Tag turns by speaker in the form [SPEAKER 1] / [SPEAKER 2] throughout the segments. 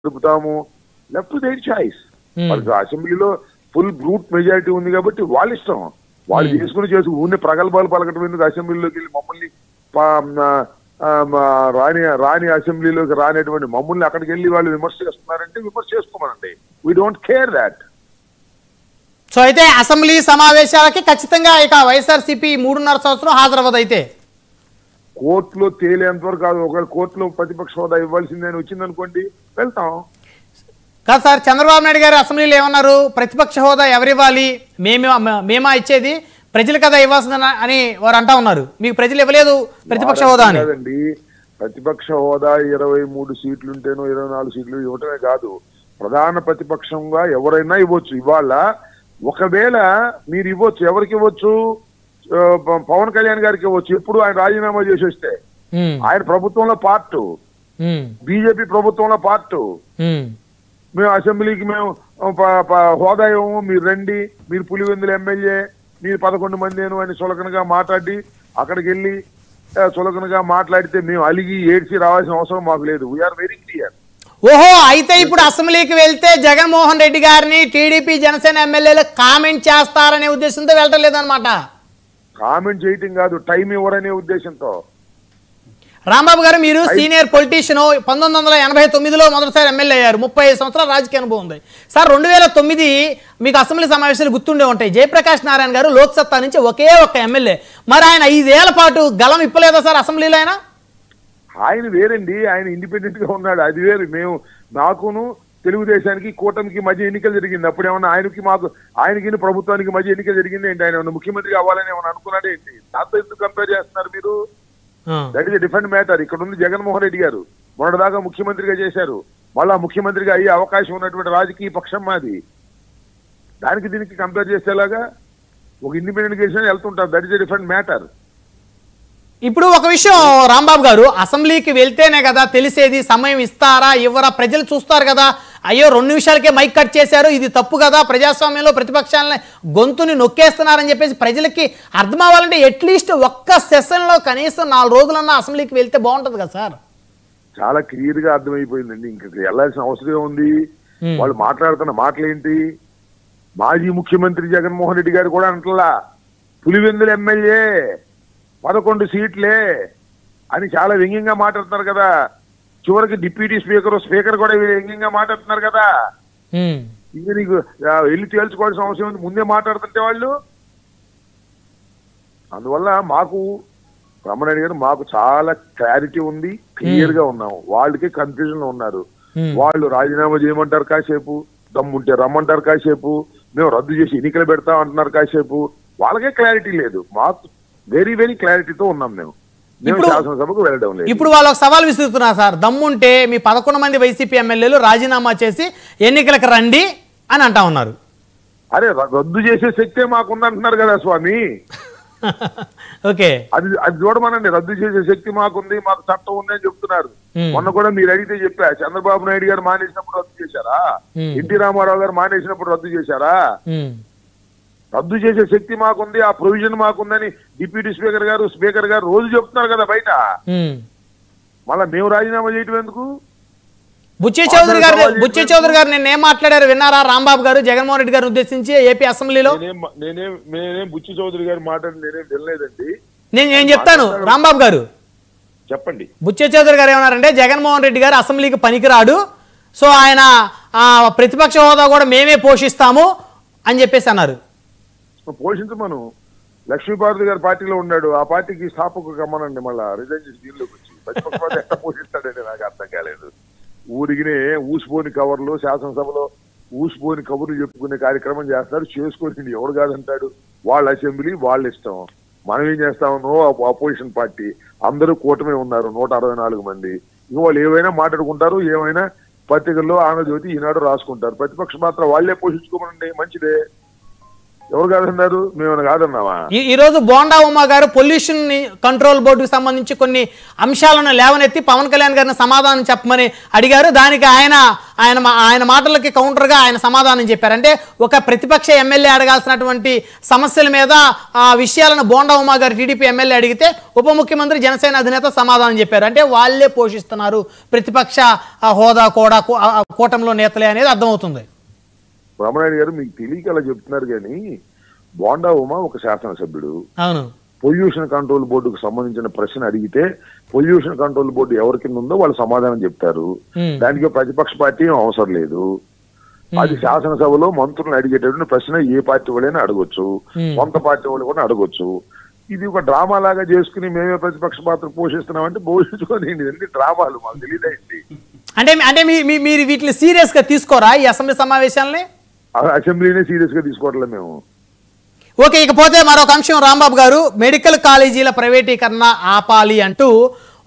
[SPEAKER 1] జరుపుతాము, left to their choice. వాళ్ళకి అసెంబ్లీలో full brute majority ఉంది కాబట్టి వాళ్ళ ఇష్టం, వాళ్ళు చేసుకుని ఊరిని ప్రగల్భాలు పలకటం ఎందుకు? అసెంబ్లీలోకి వెళ్ళి మమ్మల్ని రాని అసెంబ్లీలోకి రానిటువంటి మమ్మల్ని అక్కడికి వెళ్ళి వాళ్ళు విమర్శ చేస్తున్నారంటే విమర్శ చేసుకోమనండి. We don't care that.
[SPEAKER 2] So అయితే అసెంబ్లీ సమావేశాలకి ఖచ్చితంగా ఇక వైఎస్ఆర్సీపీ 3.5 సంవత్సరం హాజరవ్వదు. అయితే
[SPEAKER 1] కోర్టులో తేలేంత వరకు కాదు, ఒకవేళ కోర్టులో ప్రతిపక్ష హోదా ఇవ్వాల్సిందని వచ్చిందనుకోండి వెళ్తాం.
[SPEAKER 2] కాదు సార్, చంద్రబాబు నాయుడు గారు అసెంబ్లీలో ఏమన్నారు? ప్రతిపక్ష హోదా ఎవరివ్వాలి, మేమా ఇచ్చేది, ప్రజలు కదా ఇవ్వాల్సిందని అని వారు అంటా ఉన్నారు. మీకు ప్రజలు ఇవ్వలేదు ప్రతిపక్ష హోదా అని.
[SPEAKER 1] కాదండి, ప్రతిపక్ష హోదా 23 సీట్లుంటేనో 24 సీట్లు ఇవ్వటమే కాదు, ప్రధాన ప్రతిపక్షంగా ఎవరైనా ఇవ్వచ్చు. ఇవాళ ఒకవేళ మీరు ఇవ్వచ్చు, ఎవరికి ఇవ్వచ్చు? పవన్ కళ్యాణ్ గారికి ఇవ్వచ్చు. ఎప్పుడు ఆయన రాజీనామా చేసి వస్తే ఆయన ప్రభుత్వంలో పార్ట్, బీజేపీ ప్రభుత్వంలో పార్ట్. మేము అసెంబ్లీకి మేము హోదా ఇవ్వము, మీరు రండి, మీరు పులివెందుల ఎమ్మెల్యే, మీరు 11 మందేను అని చులకనగా మాట్లాడి అక్కడికి వెళ్ళి చులకనగా మాట్లాడితే మేము అలిగి ఏడ్చి రావాల్సిన అవసరం మాకు లేదు. We're very clear.
[SPEAKER 2] ఓహో, అయితే ఇప్పుడు అసెంబ్లీకి వెళ్తే జగన్మోహన్ రెడ్డి గారిని టీడీపీ జనసేన ఎమ్మెల్యేలు కామెంట్ చేస్తారనే ఉద్దేశంతో వెళ్ళటం లేదనమాట.
[SPEAKER 1] కామెంట్ చేయటం కాదు, టైం ఇవ్వరనే ఉద్దేశంతో.
[SPEAKER 2] రాంబాబు గారు, మీరు సీనియర్ పొలిటీషియన్, 1989లో మొదటిసారి ఎమ్మెల్యే అయ్యారు, 35 సంవత్సరాల రాజకీయ అనుభవం ఉంది సార్. 2009 మీకు అసెంబ్లీ సమావేశాలు గుర్తుండే ఉంటాయి. జయప్రకాష్ నారాయణ గారు లోక్సత్తా నుంచి ఒకే ఒక్క ఎమ్మెల్యే, మరి ఆయన 5 ఏళ్ల పాటు గలం ఇప్పలేదా సార్ అసెంబ్లీలో?
[SPEAKER 1] ఆయన వేరండి, ఆయన ఇండిపెండెంట్ గా ఉన్నాడు, అది వేరు. మేము నాకును తెలుగుదేశానికి కూటమికి మధ్య ఎన్నికలు జరిగింది. అప్పుడు ఏమన్నా ఆయనకి ప్రభుత్వానికి మధ్య ఎన్నికలు జరిగింది ఏంటి? ఆయన ముఖ్యమంత్రి అవ్వాలని ఏమన్నా అనుకున్నాడే ఏంటి? దాంతో ఎందుకు కంపేర్ చేస్తున్నారు మీరు? That is different matter. ఇక్కడ ఉంది జగన్మోహన్ రెడ్డి గారు, మొన్నటిదాకా ముఖ్యమంత్రిగా చేశారు, మళ్ళా ముఖ్యమంత్రిగా అయ్యే అవకాశం ఉన్నటువంటి రాజకీయ పక్షం మాది. దానికి దీనికి కంపేర్ చేసేలాగా ఒక ఇండిపెండెంట్ గెలిచిన వెళ్తుంటారు. That is a different matter.
[SPEAKER 2] ఇప్పుడు ఒక విషయం రాంబాబు గారు, అసెంబ్లీకి వెళ్తేనే కదా తెలిసేది, సమయం ఇస్తారా ఇవ్వరా ప్రజలు చూస్తారు కదా. అయ్యో 2 నిమిషాలకే మైక్ కట్ చేశారు, ఇది తప్పు కదా, ప్రజాస్వామ్యంలో ప్రతిపక్షాలని గొంతుని నొక్కేస్తున్నారని చెప్పేసి ప్రజలకి అర్థం అవ్వాలంటే అట్లీస్ట్ ఒక్క సెషన్లో కనీసం 4 రోజులన్నా అసెంబ్లీకి వెళ్తే బాగుంటుంది కదా సార్.
[SPEAKER 1] చాలా క్లియర్ గా అర్థమైపోయిందండి. ఇంకా వెళ్లాల్సిన అవసరం ఉంది. వాళ్ళు మాట్లాడుతున్న మాటలేంటి? మాజీ ముఖ్యమంత్రి జగన్మోహన్ రెడ్డి గారు కూడా అంటలా, పులివెందుల ఎమ్మెల్యే 11 సీట్లే అని చాలా వ్యంగ్యంగా మాట్లాడుతున్నారు కదా. చివరికి డిప్యూటీ స్పీకర్ కూడా వ్యంగ్యంగా మాట్లాడుతున్నారు కదా. ఇంకా నీకు వెళ్ళి తేల్చుకోవాల్సిన అవసరం ఉంది ముందే మాట్లాడుతుంటే వాళ్ళు. అందువల్ల మాకు రమణారెడ్డి గారు మాకు చాలా క్లారిటీ ఉంది, క్లియర్ గా ఉన్నాము. వాళ్ళకి కన్ఫ్యూజన్ లో ఉన్నారు. వాళ్ళు రాజీనామా చేయమంటారు కాసేపు, దమ్ముంటే రమ్మంటారు కాసేపు, మేము రద్దు చేసి ఎన్నికలు పెడతాం అంటున్నారు కాసేపు. వాళ్ళకే క్లారిటీ లేదు, మాకు వెరీ వెరీ క్లారిటీతో ఉన్నాం. మేము శాసనసభకు వెళ్ళడం లేదు.
[SPEAKER 2] ఇప్పుడు వాళ్ళు ఒక సవాల్ విసురుతున్నారు సార్, దమ్ముంటే మీ 11 మంది వైసీపీ ఎమ్మెల్యేలు రాజీనామా చేసి ఎన్నికలకు రండి అని అంటా ఉన్నారు.
[SPEAKER 1] అరే రద్దు చేసే శక్తే మాకుందంటున్నారు కదా స్వామి.
[SPEAKER 2] ఓకే,
[SPEAKER 1] అది చూడమనండి. రద్దు చేసే శక్తి మాకుంది, మాకు చట్టం ఉంది అని చెప్తున్నారు. మొన్న కూడా మీరు అడిగితే చెప్పా, చంద్రబాబు నాయుడు గారు మానేసినప్పుడు రద్దు చేశారా? ఎన్టీ రామారావు గారు మానేసినప్పుడు రద్దు చేశారా? రద్దు చేసే శక్తి మాకుంది, ఆ ప్రొవిజన్ మాకుందని డిప్యూటీ స్పీకర్ గారు రోజు చెప్తున్నారు కదా బయట. మళ్ళా మేము రాజీనామా చేయటం ఎందుకు?
[SPEAKER 2] బుచ్చి చౌదరి గారు నిన్న ఏం మాట్లాడారు విన్నారా? రాంబాబు గారు జగన్మోహన్ రెడ్డి గారిని ఉద్దేశించి ఏపీ అసెంబ్లీలో.
[SPEAKER 1] నేనేం బుచ్చి చౌదరి గారు మాట్లాడి నేనేం వినలేదండి.
[SPEAKER 2] నేను చెప్తాను రాంబాబు గారు,
[SPEAKER 1] చెప్పండి.
[SPEAKER 2] బుచ్చి చౌదరి గారు ఏమన్నారంటే జగన్మోహన్ రెడ్డి గారు అసెంబ్లీకి పనికిరాడు, సో ఆయన ప్రతిపక్ష హోదా కూడా మేమే పోషిస్తాము అని చెప్పేసి అన్నారు.
[SPEAKER 1] పోషించమను. లక్ష్మీపార్వతి గారు పార్టీలో ఉన్నాడు, ఆ పార్టీకి స్థాపకు కమ్మనండి. మళ్ళా రిజైన్ చేసి దీనిలోకి వచ్చి ప్రతిపక్ష ఎట్లా పోషిస్తాడండి నాకు అర్థం కాలేదు. ఊరికినే ఊసిపోని కవర్లు, శాసనసభలో ఊసిపోని కబుర్లు చెప్పుకునే కార్యక్రమం చేస్తారు. చేసుకొని ఎవడు కాదంటాడు? వాళ్ళ అసెంబ్లీ వాళ్ళ ఇష్టం. మనం ఏం చేస్తామో అపోజిషన్ పార్టీ అందరూ కూటమి ఉన్నారు, 164 మంది. ఇంక వాళ్ళు ఏమైనా మాట్లాడుకుంటారు, ఏమైనా పత్రికల్లో ఆంధ్రజ్యోతి ఈనాడు రాసుకుంటారు. ప్రతిపక్ష పాత్ర వాళ్లే పోషించుకోమనండి, మంచిదే. ఎవరు కాదన్నారు? మేము కాదన్నావా?
[SPEAKER 2] ఈ రోజు బోండా ఉమా గారు పొల్యూషన్ కంట్రోల్ బోర్డుకు సంబంధించి కొన్ని అంశాలను లేవనెత్తి పవన్ కళ్యాణ్ గారిని సమాధానం చెప్పమని అడిగారు. దానికి ఆయన మాటలకి కౌంటర్గా ఆయన సమాధానం చెప్పారు. అంటే ఒక ప్రతిపక్ష ఎమ్మెల్యే అడగాల్సినటువంటి సమస్యల మీద ఆ విషయాలను బోండా ఉమా గారు టీడీపీ ఎమ్మెల్యే అడిగితే ఉప ముఖ్యమంత్రి జనసేన అధినేత సమాధానం చెప్పారు. అంటే వాళ్ళే పోషిస్తున్నారు ప్రతిపక్ష హోదా కూడా కూటమిలో నేతలే అనేది అర్థమవుతుంది.
[SPEAKER 1] రామనాయుడు గారు మీకు తెలియక అలా చెప్తున్నారు, కానీ బోండా ఉమా ఒక శాసనసభ్యుడు.
[SPEAKER 2] అవును.
[SPEAKER 1] పొల్యూషన్ కంట్రోల్ బోర్డుకు సంబంధించిన ప్రశ్న అడిగితే పొల్యూషన్ కంట్రోల్ బోర్డు ఎవరి కింద ఉందో వాళ్ళు సమాధానం చెప్తారు. దానికి ప్రతిపక్ష పార్టీ అవసరం లేదు. అది శాసనసభలో మంత్రులను అడిగేటటువంటి ప్రశ్న ఏ పార్టీ వాళ్ళైనా అడగొచ్చు, సొంత పార్టీ వాళ్ళు కూడా అడగొచ్చు. ఇది ఒక డ్రామా లాగా చేసుకుని మేమే ప్రతిపక్ష పాత్ర పోషిస్తున్నామంటే పోషించుకొని ఎన్ని డ్రామాలు మాకు తెలియదండి.
[SPEAKER 2] అంటే మీరు వీటిని సీరియస్ గా తీసుకోరా ఈ అసెంబ్లీ సమావేశాలని?
[SPEAKER 1] అసెంబ్లీనే సీరియస్ గా తీసుకోవట్లేదు మేము.
[SPEAKER 2] ఓకే, ఇకపోతే మరొక అంశం రాంబాబు గారు, మెడికల్ కాలేజీల ప్రైవేటీకరణ ఆపాలి అంటూ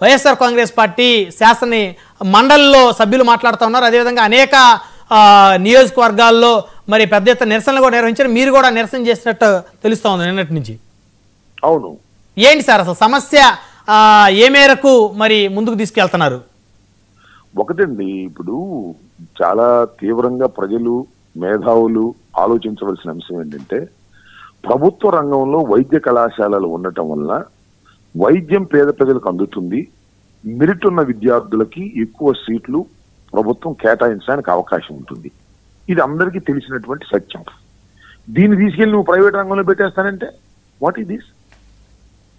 [SPEAKER 2] వైఎస్ఆర్ కాంగ్రెస్ పార్టీ శాసన మండలిలో సభ్యులు మాట్లాడుతూ ఉన్నారు. అదేవిధంగా అనేక నియోజకవర్గాల్లో మరి పెద్ద ఎత్తున నిరసనలు కూడా నిర్వహించారు. మీరు కూడా నిరసన చేసినట్టు తెలుస్తూ ఉంది నిన్నటి నుంచి.
[SPEAKER 1] అవును.
[SPEAKER 2] ఏంటి సార్ అసలు సమస్య ఏ మేరకు మరి ముందుకు తీసుకెళ్తున్నారు?
[SPEAKER 1] ఒకటండి, ఇప్పుడు చాలా తీవ్రంగా ప్రజలు మేధావులు ఆలోచించవలసిన అంశం ఏంటంటే, ప్రభుత్వ రంగంలో వైద్య కళాశాలలు ఉండటం వల్ల వైద్యం పేద ప్రజలకు అందుతుంది, మెరిట్ ఉన్న విద్యార్థులకి ఎక్కువ సీట్లు ప్రభుత్వం కేటాయించడానికి అవకాశం ఉంటుంది. ఇది అందరికీ తెలిసినటువంటి సత్యం. దీన్ని తీసుకెళ్లి నువ్వు ప్రైవేట్ రంగంలో పెట్టేస్తానంటే వాట్ ఈస్ దిస్?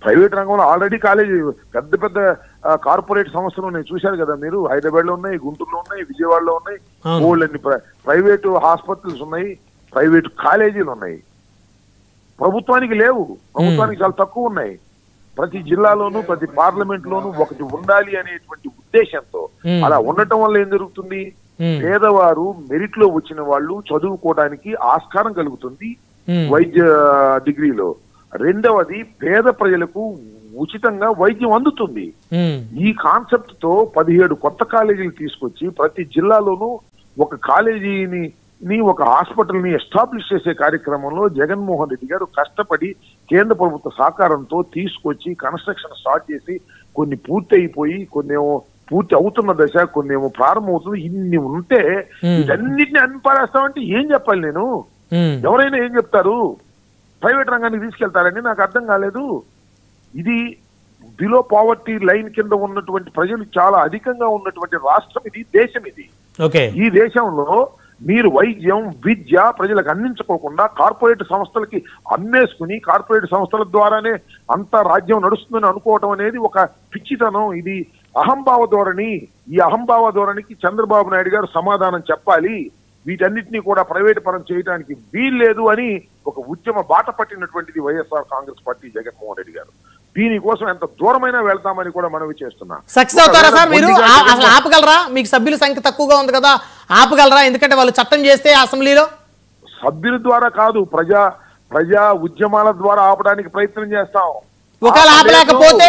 [SPEAKER 1] ప్రైవేట్ రంగంలో ఆల్రెడీ కాలేజీ పెద్ద పెద్ద కార్పొరేట్ సంస్థలు ఉన్నాయి, చూశారు కదా మీరు. హైదరాబాద్ లో ఉన్నాయి, గుంటూరులో ఉన్నాయి, విజయవాడలో ఉన్నాయి, ఓల్డ్ ప్రైవేటు హాస్పిటల్స్ ఉన్నాయి, ప్రైవేటు కాలేజీలు ఉన్నాయి. ప్రభుత్వానికి లేవు, ప్రభుత్వానికి చాలా తక్కువ ఉన్నాయి. ప్రతి జిల్లాలోనూ ప్రతి పార్లమెంట్ లోనూ ఒకటి ఉండాలి అనేటువంటి ఉద్దేశంతో అలా ఉండటం వల్ల ఏం జరుగుతుంది? పేదవారు మెరిట్ లో వచ్చిన వాళ్ళు చదువుకోవడానికి ఆస్కారం కలుగుతుంది వైద్య డిగ్రీలో. రెండవది, పేద ప్రజలకు ఉచితంగా వైద్యం అందుతుంది. ఈ కాన్సెప్ట్ తో 17 కొత్త కాలేజీలు తీసుకొచ్చి ప్రతి జిల్లాలోనూ ఒక కాలేజీని ఒక హాస్పిటల్ ని ఎస్టాబ్లిష్ చేసే కార్యక్రమంలో జగన్మోహన్ రెడ్డి గారు కష్టపడి కేంద్ర ప్రభుత్వ సహకారంతో తీసుకొచ్చి కన్స్ట్రక్షన్ స్టార్ట్ చేసి కొన్ని పూర్తి అయిపోయి, కొన్నేమో పూర్తి అవుతున్న దశ, కొన్నేమో ప్రారంభం అవుతుంది. ఇన్ని ఉంటే వీటన్నిటిని అన్పారేస్తామంటే ఏం చెప్పాలి నేను? ఎవరైనా ఏం చెప్తారు? ప్రైవేట్ రంగానికి తీసుకెళ్తారని నాకు అర్థం కాలేదు. ఇది బిలో పావర్టీ లైన్ కింద ఉన్నటువంటి ప్రజలు చాలా అధికంగా ఉన్నటువంటి రాష్ట్రం ఇది, దేశం ఇది. ఈ దేశంలో మీరు వైద్యం విద్య ప్రజలకు అందించుకోకుండా కార్పొరేట్ సంస్థలకి అమ్మేసుకుని కార్పొరేట్ సంస్థల ద్వారానే అంతా రాజ్యం నడుస్తుందని అనుకోవటం అనేది ఒక పిచ్చితనం. ఇది అహంభావ ధోరణి. ఈ అహంభావ ధోరణికి చంద్రబాబు నాయుడు గారు సమాధానం చెప్పాలి. వీటన్నిటినీ కూడా ప్రైవేట్ పరం చేయడానికి వీల్లేదు అని ఒక ఉద్యమ బాట పట్టినటువంటిది వైఎస్ఆర్ కాంగ్రెస్ పార్టీ, జగన్మోహన్ రెడ్డి గారు. దీనికోసం ఎంత దూరమైనా వెళ్తామని కూడా మనవి చేస్తున్నా.
[SPEAKER 2] సక్సెస్ అవుతారా సార్ మీరు? అసలు ఆపగలరా? మీకు సభ్యుల సంఖ్య తక్కువగా ఉంది కదా, ఆపగలరా? ఎందుకంటే వాళ్ళు చట్టం చేస్తే అసెంబ్లీలో
[SPEAKER 1] సభ్యుల ద్వారా కాదు, ప్రజా ఉద్యమాల ద్వారా ఆపడానికి ప్రయత్నం చేస్తాం.
[SPEAKER 2] ఒకవేళ ఆపలేకపోతే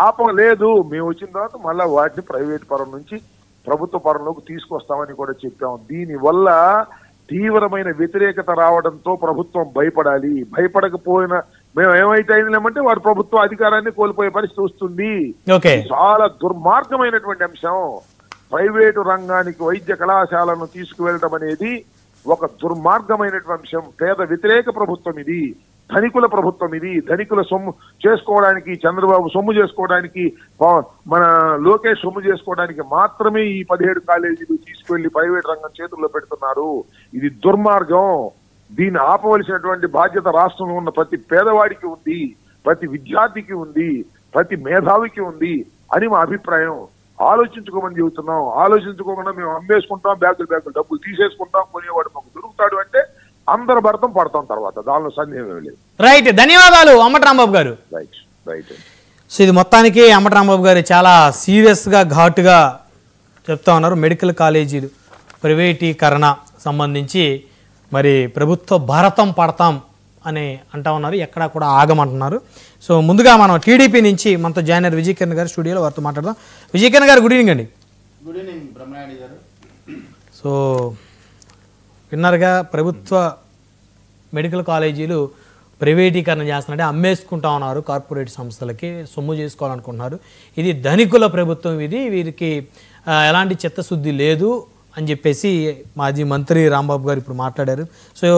[SPEAKER 1] ఆపలేదు. మేము వచ్చిన తర్వాత మళ్ళా వాటిని ప్రైవేట్ పరం నుంచి ప్రభుత్వ పరంలోకి తీసుకొస్తామని కూడా చెప్పాం. దీనివల్ల తీవ్రమైన వ్యతిరేకత రావడంతో ప్రభుత్వం భయపడాలి. భయపడకపోయినా మేము ఏమైతే అయిందిలేమంటే వారు ప్రభుత్వ అధికారాన్ని కోల్పోయే పరిస్థితి వస్తుంది. చాలా దుర్మార్గమైనటువంటి అంశం. ప్రైవేటు రంగానికి వైద్య కళాశాలను తీసుకువెళ్ళడం అనేది ఒక దుర్మార్గమైనటువంటి అంశం. పేద వ్యతిరేక ప్రభుత్వం ఇది, ధనికుల ప్రభుత్వం ఇది. ధనికుల సొమ్ము చేసుకోవడానికి, చంద్రబాబు సొమ్ము చేసుకోవడానికి, మన లోకేష్ సొమ్ము చేసుకోవడానికి మాత్రమే ఈ 17 కాలేజీలు తీసుకువెళ్లి ప్రైవేట్ రంగం చేతుల్లో పెడుతున్నారు. ఇది దుర్మార్గం. దీన్ని ఆపవలసినటువంటి బాధ్యత రాష్ట్రంలో ఉన్న ప్రతి పేదవాడికి ఉంది, ప్రతి విద్యార్థికి ఉంది, ప్రతి మేధావికి ఉంది అని మా అభిప్రాయం. ఆలోచించుకోమని చెబుతున్నాం. ఆలోచించుకోకుండా మేము అమ్మేసుకుంటాం, బ్యాగులు డబ్బులు తీసేసుకుంటాం, కొనేవాడు మాకు దొరుకుతాడు అంటే అందరు భర్తం పడతాం తర్వాత, దానిలో సందేహం లేదు.
[SPEAKER 2] రైట్, ధన్యవాదాలు అంబటి రాంబాబు గారు.
[SPEAKER 1] రైట్.
[SPEAKER 2] సో ఇది మొత్తానికి అంబటి రాంబాబు గారు చాలా సీరియస్గా ఘాటుగా చెప్తా ఉన్నారు. మెడికల్ కాలేజీలు ప్రైవేటీకరణ సంబంధించి మరి ప్రభుత్వ భారతం పడతాం అని అంటా ఉన్నారు, ఎక్కడా కూడా ఆగమంటున్నారు. సో ముందుగా మనం టీడీపీ నుంచి మనతో జాయిన్ అయ్యారు విజయకిరణ్ గారు, స్టూడియోలో వారితో మాట్లాడదాం. విజయకిరణ్ గారు, గుడ్ ఈవినింగ్ అండి.
[SPEAKER 3] గుడ్ ఈవినింగ్ బ్రహ్మనాయుడు గారు.
[SPEAKER 2] సో విన్నర్గా ప్రభుత్వ మెడికల్ కాలేజీలు ప్రైవేటీకరణ చేస్తున్నారంటే అమ్మేసుకుంటా ఉన్నారు, కార్పొరేట్ సంస్థలకి సొమ్ము చేసుకోవాలనుకుంటున్నారు. ఇది ధనికుల ప్రభుత్వం, ఇది వీరికి ఎలాంటి చిత్తశుద్ధి లేదు అని చెప్పేసి మాజీ మంత్రి రాంబాబు గారు ఇప్పుడు మాట్లాడారు. సో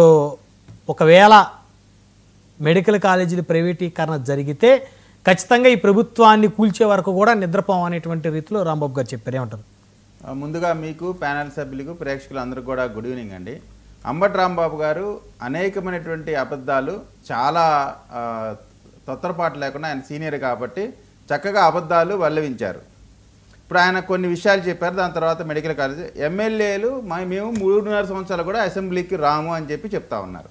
[SPEAKER 2] ఒకవేళ మెడికల్ కాలేజీలు ప్రైవేటీకరణ జరిగితే ఖచ్చితంగా ఈ ప్రభుత్వాన్ని కూల్చే వరకు కూడా నిద్రపోం అనేటువంటి రీతిలో రాంబాబు గారు చెప్పారు. ఏమంటారు?
[SPEAKER 3] ముందుగా మీకు ప్యానెల్ సభ్యులకు ప్రేక్షకులందరూ కూడా గుడ్ ఈవినింగ్ అండి. అంబటి రాంబాబు గారు అనేకమైనటువంటి అబద్ధాలు, చాలా తొత్తరపాటు లేకుండా, ఆయన సీనియర్ కాబట్టి చక్కగా అబద్ధాలు వల్లవించారు. ఇప్పుడు ఆయన కొన్ని విషయాలు చెప్పారు. దాని తర్వాత మెడికల్ కాలేజ్ ఎమ్మెల్యేలు మేము 3.5 సంవత్సరాలు కూడా అసెంబ్లీకి రాము అని చెప్పి చెప్తా ఉన్నారు.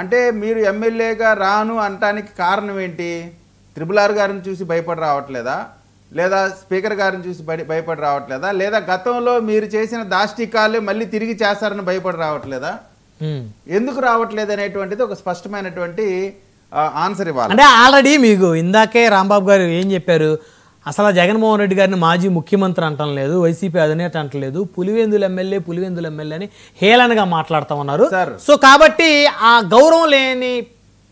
[SPEAKER 3] అంటే మీరు ఎమ్మెల్యేగా రాను అనటానికి కారణం ఏంటి? RRR గారిని చూసి భయపడి రావట్లేదా, లేదా స్పీకర్ గారిని చూసి భయపడి రావట్లేదా, లేదా గతంలో మీరు చేసిన దాష్టికాలు మళ్ళీ తిరిగి చేస్తారని భయపడి రావట్లేదా? ఎందుకు రావట్లేదు అనేటువంటిది ఒక స్పష్టమైనటువంటి ఆన్సర్ ఇవ్వాలి.
[SPEAKER 2] అంటే ఆల్రెడీ మీకు ఇందాకే రాంబాబు గారు ఏం చెప్పారు, అసలు జగన్మోహన్ రెడ్డి గారిని మాజీ ముఖ్యమంత్రి అంటం లేదు, వైసీపీ అధినేత అంటలేదు, పులివెందుల ఎమ్మెల్యే అని హేళనగా మాట్లాడుతూ ఉన్నారు. సో కాబట్టి ఆ గౌరవం లేని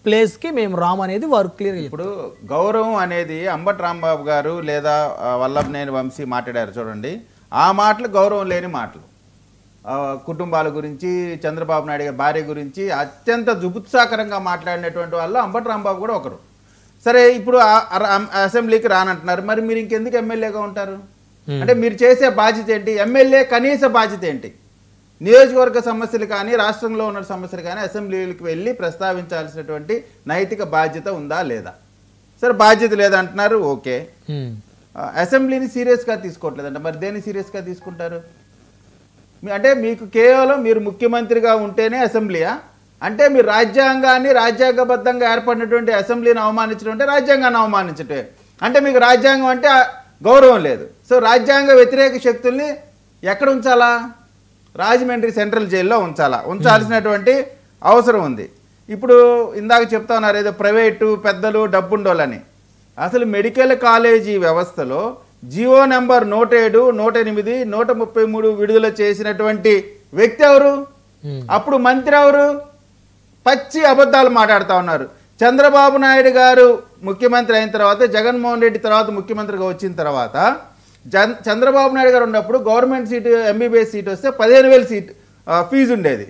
[SPEAKER 2] ప్లేస్కి మేము రాము అనేది వారు క్లియర్.
[SPEAKER 3] ఇప్పుడు గౌరవం అనేది అంబటి రాంబాబు గారు లేదా వల్లభనేని వంశీ మాట్లాడారు చూడండి, ఆ మాటలు గౌరవం లేని మాటలు. కుటుంబాల గురించి, చంద్రబాబు నాయుడు గారి భార్య గురించి అత్యంత జుగుత్సాకరంగా మాట్లాడినటువంటి వాళ్ళు అంబటి రాంబాబు కూడా ఒకరు. సరే, ఇప్పుడు అసెంబ్లీకి రానంటున్నారు, మరి మీరు ఇంకెందుకు ఎమ్మెల్యేగా ఉంటారు? అంటే మీరు చేసే బాధ్యత ఏంటి? ఎమ్మెల్యే కనీస బాధ్యత ఏంటి? నియోజకవర్గ సమస్యలు కానీ, రాష్ట్రంలో ఉన్న సమస్యలు కానీ అసెంబ్లీకి వెళ్ళి ప్రస్తావించాల్సినటువంటి నైతిక బాధ్యత ఉందా లేదా? సరే, బాధ్యత లేదంటున్నారు, ఓకే. అసెంబ్లీని సీరియస్గా తీసుకోవట్లేదంట, మరి దేన్ని సీరియస్గా తీసుకుంటారు? అంటే మీకు కేవలం మీరు ముఖ్యమంత్రిగా ఉంటేనే అసెంబ్లీయా? అంటే మీరు రాజ్యాంగాన్ని, రాజ్యాంగబద్ధంగా ఏర్పడినటువంటి అసెంబ్లీని అవమానించడం అంటే రాజ్యాంగాన్ని అవమానించటే. అంటే మీకు రాజ్యాంగం అంటే గౌరవం లేదు. సో రాజ్యాంగ వ్యతిరేక శక్తుల్ని ఎక్కడ ఉంచాలా? రాజమండ్రి సెంట్రల్ జైల్లో ఉంచాల్సినటువంటి అవసరం ఉంది. ఇప్పుడు ఇందాక చెప్తా ఉన్నారు ఏదో ప్రైవేటు పెద్దలు డబ్బుండోళ్ళని. అసలు మెడికల్ కాలేజీ వ్యవస్థలో జియో నెంబర్ 107, 108, 133 విడుదల చేసినటువంటి వ్యక్తి ఎవరు? అప్పుడు మంత్రి ఎవరు? పచ్చి అబద్ధాలు మాట్లాడుతూ ఉన్నారు. చంద్రబాబు నాయుడు గారు ముఖ్యమంత్రి అయిన తర్వాత, జగన్మోహన్ రెడ్డి తర్వాత ముఖ్యమంత్రిగా వచ్చిన తర్వాత, చంద్రబాబు నాయుడు గారు ఉన్నప్పుడు గవర్నమెంట్ సీటు MBBS సీట్ వస్తే 15,000 సీట్ ఫీజు ఉండేది.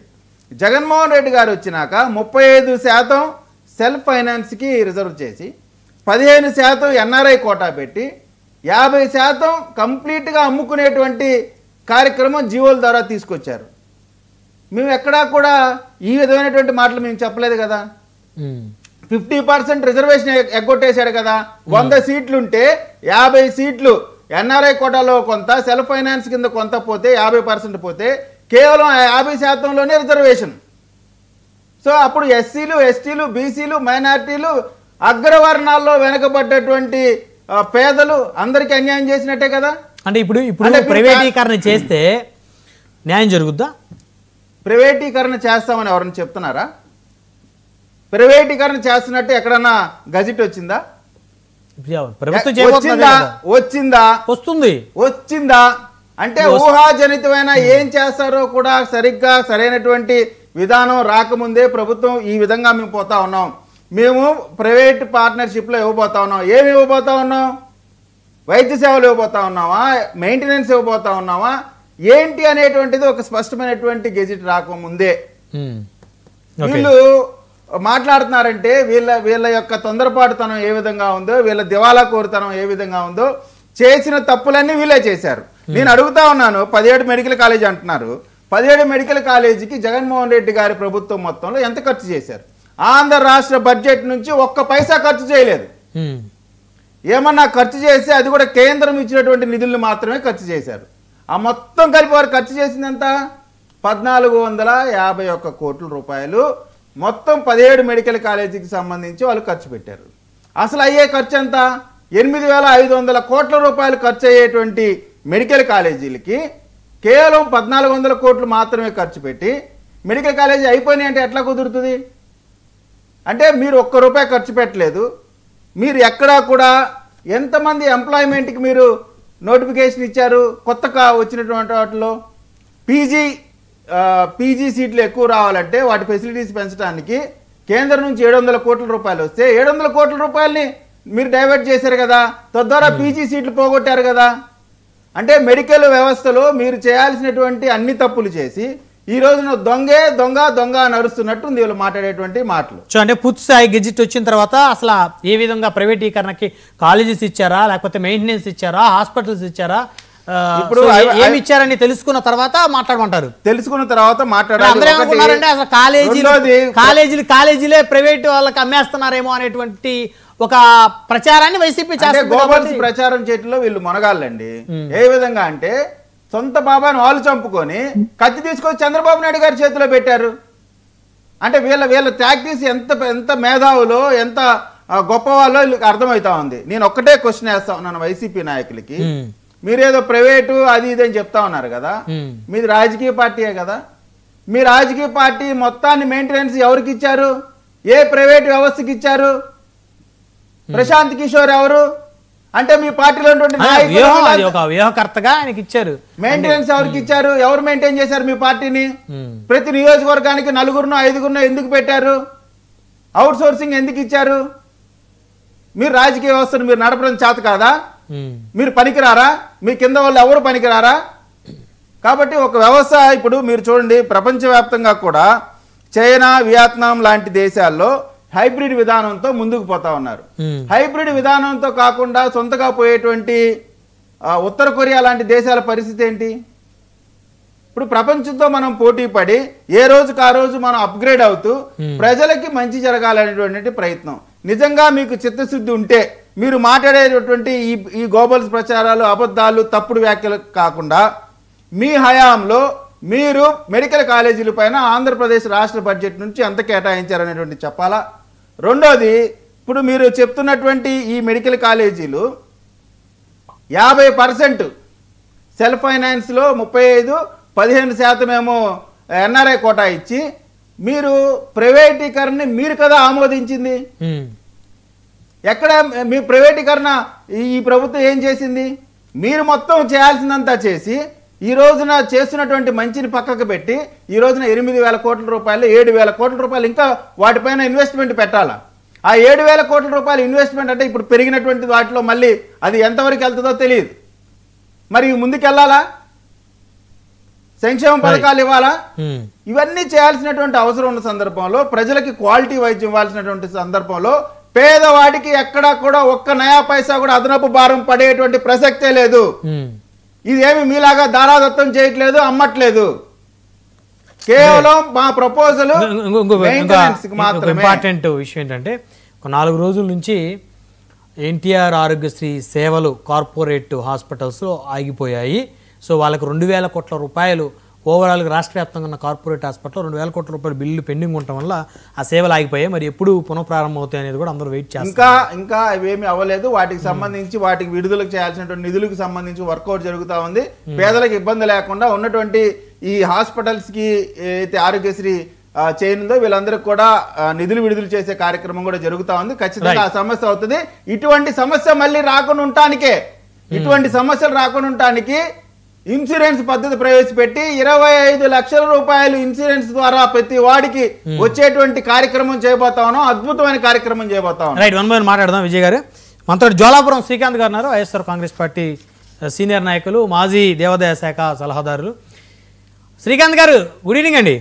[SPEAKER 3] జగన్మోహన్ రెడ్డి గారు వచ్చినాక 35% సెల్ఫ్ ఫైనాన్స్కి రిజర్వ్ చేసి, 15% NRI కోటా పెట్టి, 50% కంప్లీట్గా అమ్ముకునేటువంటి కార్యక్రమం జీవోల ద్వారా తీసుకొచ్చారు. మేము ఎక్కడా కూడా ఈ విధమైనటువంటి మాటలు మేము చెప్పలేదు కదా. 50% రిజర్వేషన్ ఎగ్గొట్టేశాడు కదా. 100 సీట్లుంటే 50 సీట్లు NRI కోటాలో కొంత, సెల్ఫ్ ఫైనాన్స్ కింద కొంత పోతే, 50% పోతే కేవలం 50%లోనే రిజర్వేషన్. సో అప్పుడు ఎస్సీలు, ఎస్టీలు, బీసీలు, మైనారిటీలు, అగ్రవర్ణాల్లో వెనకబడ్డటువంటి పేదలు అందరికీ అన్యాయం చేసినట్టే కదా.
[SPEAKER 2] అంటే ఇప్పుడు ప్రైవేటీకరణ చేస్తే న్యాయం జరుగుద్దా?
[SPEAKER 3] ప్రైవేటీకరణ చేస్తామని ఎవరైనా చెప్తున్నారా? ప్రైవేటీకరణ చేస్తున్నట్టు ఎక్కడన్నా గజెట్ వచ్చిందా? వచ్చిందా అంటే ఊహాజనితమైన ఏం చేస్తారో కూడా సరిగ్గా సరైనటువంటి విధానం రాకముందే ప్రభుత్వం ఈ విధంగా మేము పోతా ఉన్నాం, మేము ప్రైవేట్ పార్ట్నర్షిప్లో ఇవ్వబోతా ఉన్నాం. ఏమి ఇవ్వబోతా ఉన్నాం? వైద్య సేవలు ఇవ్వబోతా ఉన్నావా? మెయింటెనెన్స్ ఇవ్వబోతా ఉన్నావా? ఏంటి అనేటువంటిది ఒక స్పష్టమైనటువంటి గెజిట్ రాకముందే వీళ్ళు మాట్లాడుతున్నారంటే వీళ్ళ యొక్క తొందరపాటుతనం ఏ విధంగా ఉందో, వీళ్ళ దివాలా కోరుతనం ఏ విధంగా ఉందో, చేసిన తప్పులన్నీ వీళ్ళే చేశారు. నేను అడుగుతా ఉన్నాను, 17 మెడికల్ కాలేజ్ అంటున్నారు. 17 మెడికల్ కాలేజీకి జగన్మోహన్ రెడ్డి గారి ప్రభుత్వం మొత్తంలో ఎంత ఖర్చు చేశారు? ఆంధ్ర రాష్ట్ర బడ్జెట్ నుంచి ఒక్క పైసా ఖర్చు చేయలేదు. ఏమన్నా ఖర్చు చేస్తే అది కూడా కేంద్రం ఇచ్చినటువంటి నిధులను మాత్రమే ఖర్చు చేశారు. ఆ మొత్తం కలిపి వారు ఖర్చు చేసిందంత 1451 కోట్ల రూపాయలు మొత్తం 17 మెడికల్ కాలేజీకి సంబంధించి వాళ్ళు ఖర్చు పెట్టారు. అసలు అయ్యే ఖర్చు ఎంత? 8,500 కోట్ల రూపాయలు ఖర్చు అయ్యేటువంటి మెడికల్ కాలేజీలకి కేవలం 1,400 కోట్లు మాత్రమే ఖర్చు పెట్టి మెడికల్ కాలేజీ అయిపోయినాయి అంటే ఎట్లా కుదురుతుంది? అంటే మీరు ₹1 ఖర్చు పెట్టలేదు. మీరు ఎక్కడా కూడా ఎంతమంది ఎంప్లాయ్మెంట్కి మీరు నోటిఫికేషన్ ఇచ్చారు? కొత్తగా వచ్చినటువంటి వాటిలో పీజీ పీజీ సీట్లు ఎక్కువ రావాలంటే వాటి ఫెసిలిటీస్ పెంచడానికి కేంద్రం నుంచి 700 కోట్ల రూపాయలు వస్తే 700 కోట్ల రూపాయలని మీరు డైవర్ట్ చేశారు కదా, తద్వారా పీజీ సీట్లు పోగొట్టారు కదా. అంటే మెడికల్ వ్యవస్థలో మీరు చేయాల్సినటువంటి అన్ని తప్పులు చేసి ఈ రోజున దొంగే దొంగ దొంగ అని అరుస్తున్నట్టు వీళ్ళు మాట్లాడేటువంటి మాటలు.
[SPEAKER 2] సో అంటే పూర్తి స్థాయి గెజిట్ వచ్చిన తర్వాత అసలు ఏ విధంగా ప్రైవేటీకరణకి కాలేజెస్ ఇచ్చారా, లేకపోతే మెయింటెనెన్స్ ఇచ్చారా, హాస్పిటల్స్ ఇచ్చారా, ఇప్పుడు ఏమి ఇచ్చారని తెలుసుకున్న తర్వాత మాట్లాడమంటారు.
[SPEAKER 3] తెలుసుకున్న తర్వాత
[SPEAKER 2] అందరూ ఏమనుకున్నారంటే అసలు కాలేజీలే ప్రైవేట్ వాళ్ళకి అమ్మేస్తున్నారేమో అనేటువంటి ఒక ప్రచారాన్ని వైసీపీ
[SPEAKER 3] ప్రచారం చేయడంలో వీళ్ళు మొనగాళ్ళండి. ఏ విధంగా అంటే సొంత బాబాను వాళ్ళు చంపుకొని కత్తి తీసుకొని చంద్రబాబు నాయుడు గారి చేతిలో పెట్టారు. అంటే వీళ్ళ టాక్టిక్స్ ఎంత మేధావులో ఎంత గొప్ప వాళ్ళో వీళ్ళకి అర్థమవుతా ఉంది. నేను ఒక్కటే క్వశ్చన్ వేస్తా ఉన్నాను వైసీపీ నాయకులకి. మీరేదో ప్రైవేటు అది ఇది అని చెప్తా ఉన్నారు కదా, మీది రాజకీయ పార్టీయే కదా. మీ రాజకీయ పార్టీ మొత్తాన్ని మెయింటెనెన్స్ ఎవరికి ఇచ్చారు? ఏ ప్రైవేట్ వ్యవస్థకి ఇచ్చారు? ప్రశాంత్ కిషోర్ ఎవరు? అంటే మీ పార్టీలో
[SPEAKER 2] వ్యూహకర్తగా ఆయనకి ఇచ్చారు.
[SPEAKER 3] మెయింటెనెన్స్ ఎవరికి ఇచ్చారు? ఎవరు మెయింటైన్ చేశారు మీ పార్టీని? ప్రతి నియోజకవర్గానికి 4గురునో 5గురునో ఎందుకు పెట్టారు? అవుట్ సోర్సింగ్ ఎందుకు ఇచ్చారు? మీరు రాజకీయ వ్యవస్థను మీరు నడపడం చేత కాదా? మీరు పనికిరారా? మీ కింద వాళ్ళు ఎవరు పనికిరారా? కాబట్టి ఒక వ్యవస్థ ఇప్పుడు మీరు చూడండి, ప్రపంచవ్యాప్తంగా కూడా చైనా, వియత్నాం లాంటి దేశాల్లో హైబ్రిడ్ విధానంతో ముందుకు పోతా ఉన్నారు. హైబ్రిడ్ విధానంతో కాకుండా సొంతగా పోయేటువంటి ఉత్తర కొరియా లాంటి దేశాల పరిస్థితి ఏంటి? ఇప్పుడు ప్రపంచంతో మనం పోటీ పడి ఏ రోజుకు ఆ రోజు మనం అప్గ్రేడ్ అవుతూ ప్రజలకి మంచి జరగాలనేటువంటి ప్రయత్నం. నిజంగా మీకు చిత్తశుద్ధి ఉంటే మీరు మాట్లాడేటటువంటి ఈ గోబల్స్ ప్రచారాలు, అబద్ధాలు, తప్పుడు వ్యాఖ్యలు కాకుండా మీ హయాంలో మీరు మెడికల్ కాలేజీల పైన ఆంధ్రప్రదేశ్ రాష్ట్ర బడ్జెట్ నుంచి ఎంత కేటాయించారనేటువంటి చెప్పాలా. రెండోది, ఇప్పుడు మీరు చెప్తున్నటువంటి ఈ మెడికల్ కాలేజీలు 50% సెల్ఫ్ ఫైనాన్స్లో 35-15% ఏమో ఎన్ఆర్ఐ కోటా ఇచ్చి మీరు ప్రైవేటీకరణని మీరు కదా ఆమోదించింది. ఎక్కడ మీ ప్రైవేటీకరణ ఈ ప్రభుత్వం ఏం చేసింది? మీరు మొత్తం చేయాల్సిందంతా చేసి ఈ రోజున చేస్తున్నటువంటి మంచిని పక్కకు పెట్టి ఈ రోజున 8,000 కోట్ల రూపాయలు 7,000 కోట్ల రూపాయలు ఇంకా వాటిపైన ఇన్వెస్ట్మెంట్ పెట్టాలా. ఆ 7,000 కోట్ల రూపాయలు ఇన్వెస్ట్మెంట్ అంటే ఇప్పుడు పెరిగినటువంటి వాటిలో మళ్ళీ అది ఎంతవరకు వెళ్తుందో తెలియదు. మరి ముందుకెళ్ళాలా? సంక్షేమ పథకాలు ఇవ్వాలా? ఇవన్నీ చేయాల్సినటువంటి అవసరం ఉన్న సందర్భంలో, ప్రజలకి క్వాలిటీ వైద్యం ఇవ్వాల్సినటువంటి సందర్భంలో పేదవాడికి ఎక్కడా కూడా ఒక్క నయా పైసా కూడా అదనపు భారం పడేటువంటి ప్రసక్తే లేదు. ఇదేమి మీలాగా దారాదత్తం చేయట్లేదు, అమ్మట్లేదు. కేవలం మా ప్రపోజల్.
[SPEAKER 2] ఇంపార్టెంట్ విషయం ఏంటంటే 4 రోజుల నుంచి ఎన్టీఆర్ ఆరోగ్యశ్రీ సేవలు కార్పొరేట్ హాస్పిటల్స్లో ఆగిపోయాయి. సో వాళ్ళకి 2,000 కోట్ల రూపాయలు ఓవరాల్గా రాష్ట్ర వ్యాప్తంగా ఉన్న కార్పొరేట్ హాస్పిటల్లో 2,000 కోట్ల రూపాయలు బిల్లు పెండింగ్ ఉండటం వల్ల ఆ సేవలు ఆగిపోయాయి. మరి ఎప్పుడు పునఃప్రారంభం అవుతాయి అనేది కూడా అందరూ వెయిట్ చేస్తారు.
[SPEAKER 3] ఇంకా ఇవేమి అవ్వలేదు. వాటికి సంబంధించి వాటికి విడుదలకు చేయాల్సినటువంటి నిధులకు సంబంధించి వర్కౌట్ జరుగుతూ ఉంది. పేదలకు ఇబ్బంది లేకుండా ఉన్నటువంటి ఈ హాస్పిటల్స్ కి అయితే ఆరోగ్యశ్రీ చేయనుందో వీళ్ళందరికీ కూడా నిధులు విడుదల చేసే కార్యక్రమం కూడా జరుగుతూ ఉంది. ఖచ్చితంగా ఆ సమస్య అవుతుంది. ఇటువంటి సమస్య మళ్ళీ రాకుండా ఉండటానికే, ఇటువంటి సమస్యలు రాకుండా ఉండటానికి ఇన్సూరెన్స్ పద్ధతి ప్రవేశపెట్టి 25 లక్షల రూపాయలు ఇన్సూరెన్స్ ద్వారా ప్రతి వాడికి వచ్చేటువంటి కార్యక్రమం చేయబోతా ఉన్నాం. అద్భుతమైన కార్యక్రమం చేయబోతా ఉన్నాం.
[SPEAKER 2] రైట్, వన్ బై వన్ మాట్లాడదాం. విజయ్ గారు, మనతో జోలాపురం శ్రీకాంత్ గారు ఉన్నారు, వైఎస్ఆర్ కాంగ్రెస్ పార్టీ సీనియర్ నాయకులు, మాజీ దేవాదాయ శాఖ సలహాదారులు. శ్రీకాంత్ గారు, గుడ్ ఈవినింగ్ అండి.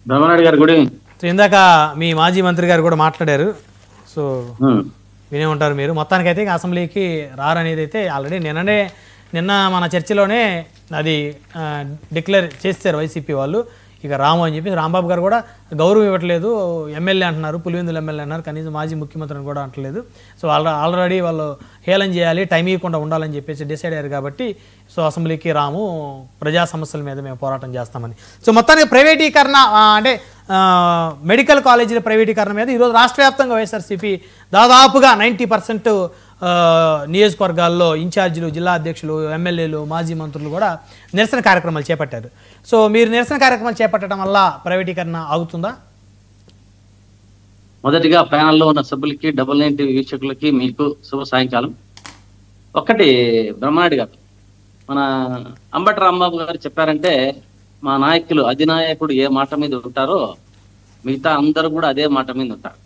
[SPEAKER 4] బ్రహ్మనాయుడు గారు, గుడ్ ఈవినింగ్.
[SPEAKER 2] సో ఇందాక మీ మాజీ మంత్రి గారు కూడా మాట్లాడారు. సో వినే ఉంటారు మీరు. మొత్తానికైతే అసెంబ్లీకి రారనేది అయితే ఆల్రెడీ నిన్న మన చర్చలోనే అది డిక్లేర్ చేస్తారు వైసీపీ వాళ్ళు. ఇక రాము అని చెప్పి రాంబాబు గారు కూడా గౌరవం ఇవ్వట్లేదు, ఎమ్మెల్యే అంటున్నారు, పులివెందుల ఎమ్మెల్యే అన్నారు, కనీసం మాజీ ముఖ్యమంత్రిని కూడా అంటలేదు. సో ఆల్రెడీ వాళ్ళు హేళన చేయాలి, టైం ఇవ్వకుండా ఉండాలని చెప్పేసి డిసైడ్ అయ్యారు. కాబట్టి సో అసెంబ్లీకి రాము, ప్రజా సమస్యల మీద మేము పోరాటం చేస్తామని. సో మొత్తానికి ప్రైవేటీకరణ అంటే మెడికల్ కాలేజీల ప్రైవేటీకరణ మీద ఈరోజు రాష్ట్ర వ్యాప్తంగా వైఎస్ఆర్సీపీ దాదాపుగా 90% నియోజకవర్గాల్లో ఇన్ఛార్జీలు, జిల్లా అధ్యక్షులు, ఎమ్మెల్యేలు, మాజీ మంత్రులు కూడా నిరసన కార్యక్రమాలు చేపట్టారు. సో మీరు నిరసన కార్యక్రమాలు చేపట్టడం వల్ల ప్రైవేటీకరణ ఆగుతుందా?
[SPEAKER 4] మొదటిగా ప్యానల్లో ఉన్న సభ్యులకి, 99 వీక్షకులకి మీకు శుభ సాయంకాలం. ఒక్కటి బ్రహ్మనాయుడు గారు, మన అంబటి రాంబాబు గారు చెప్పారంటే మా నాయకులు అధినాయకుడు ఏ మాట మీద ఉంటారో మిగతా అందరూ కూడా అదే మాట మీద ఉంటారు.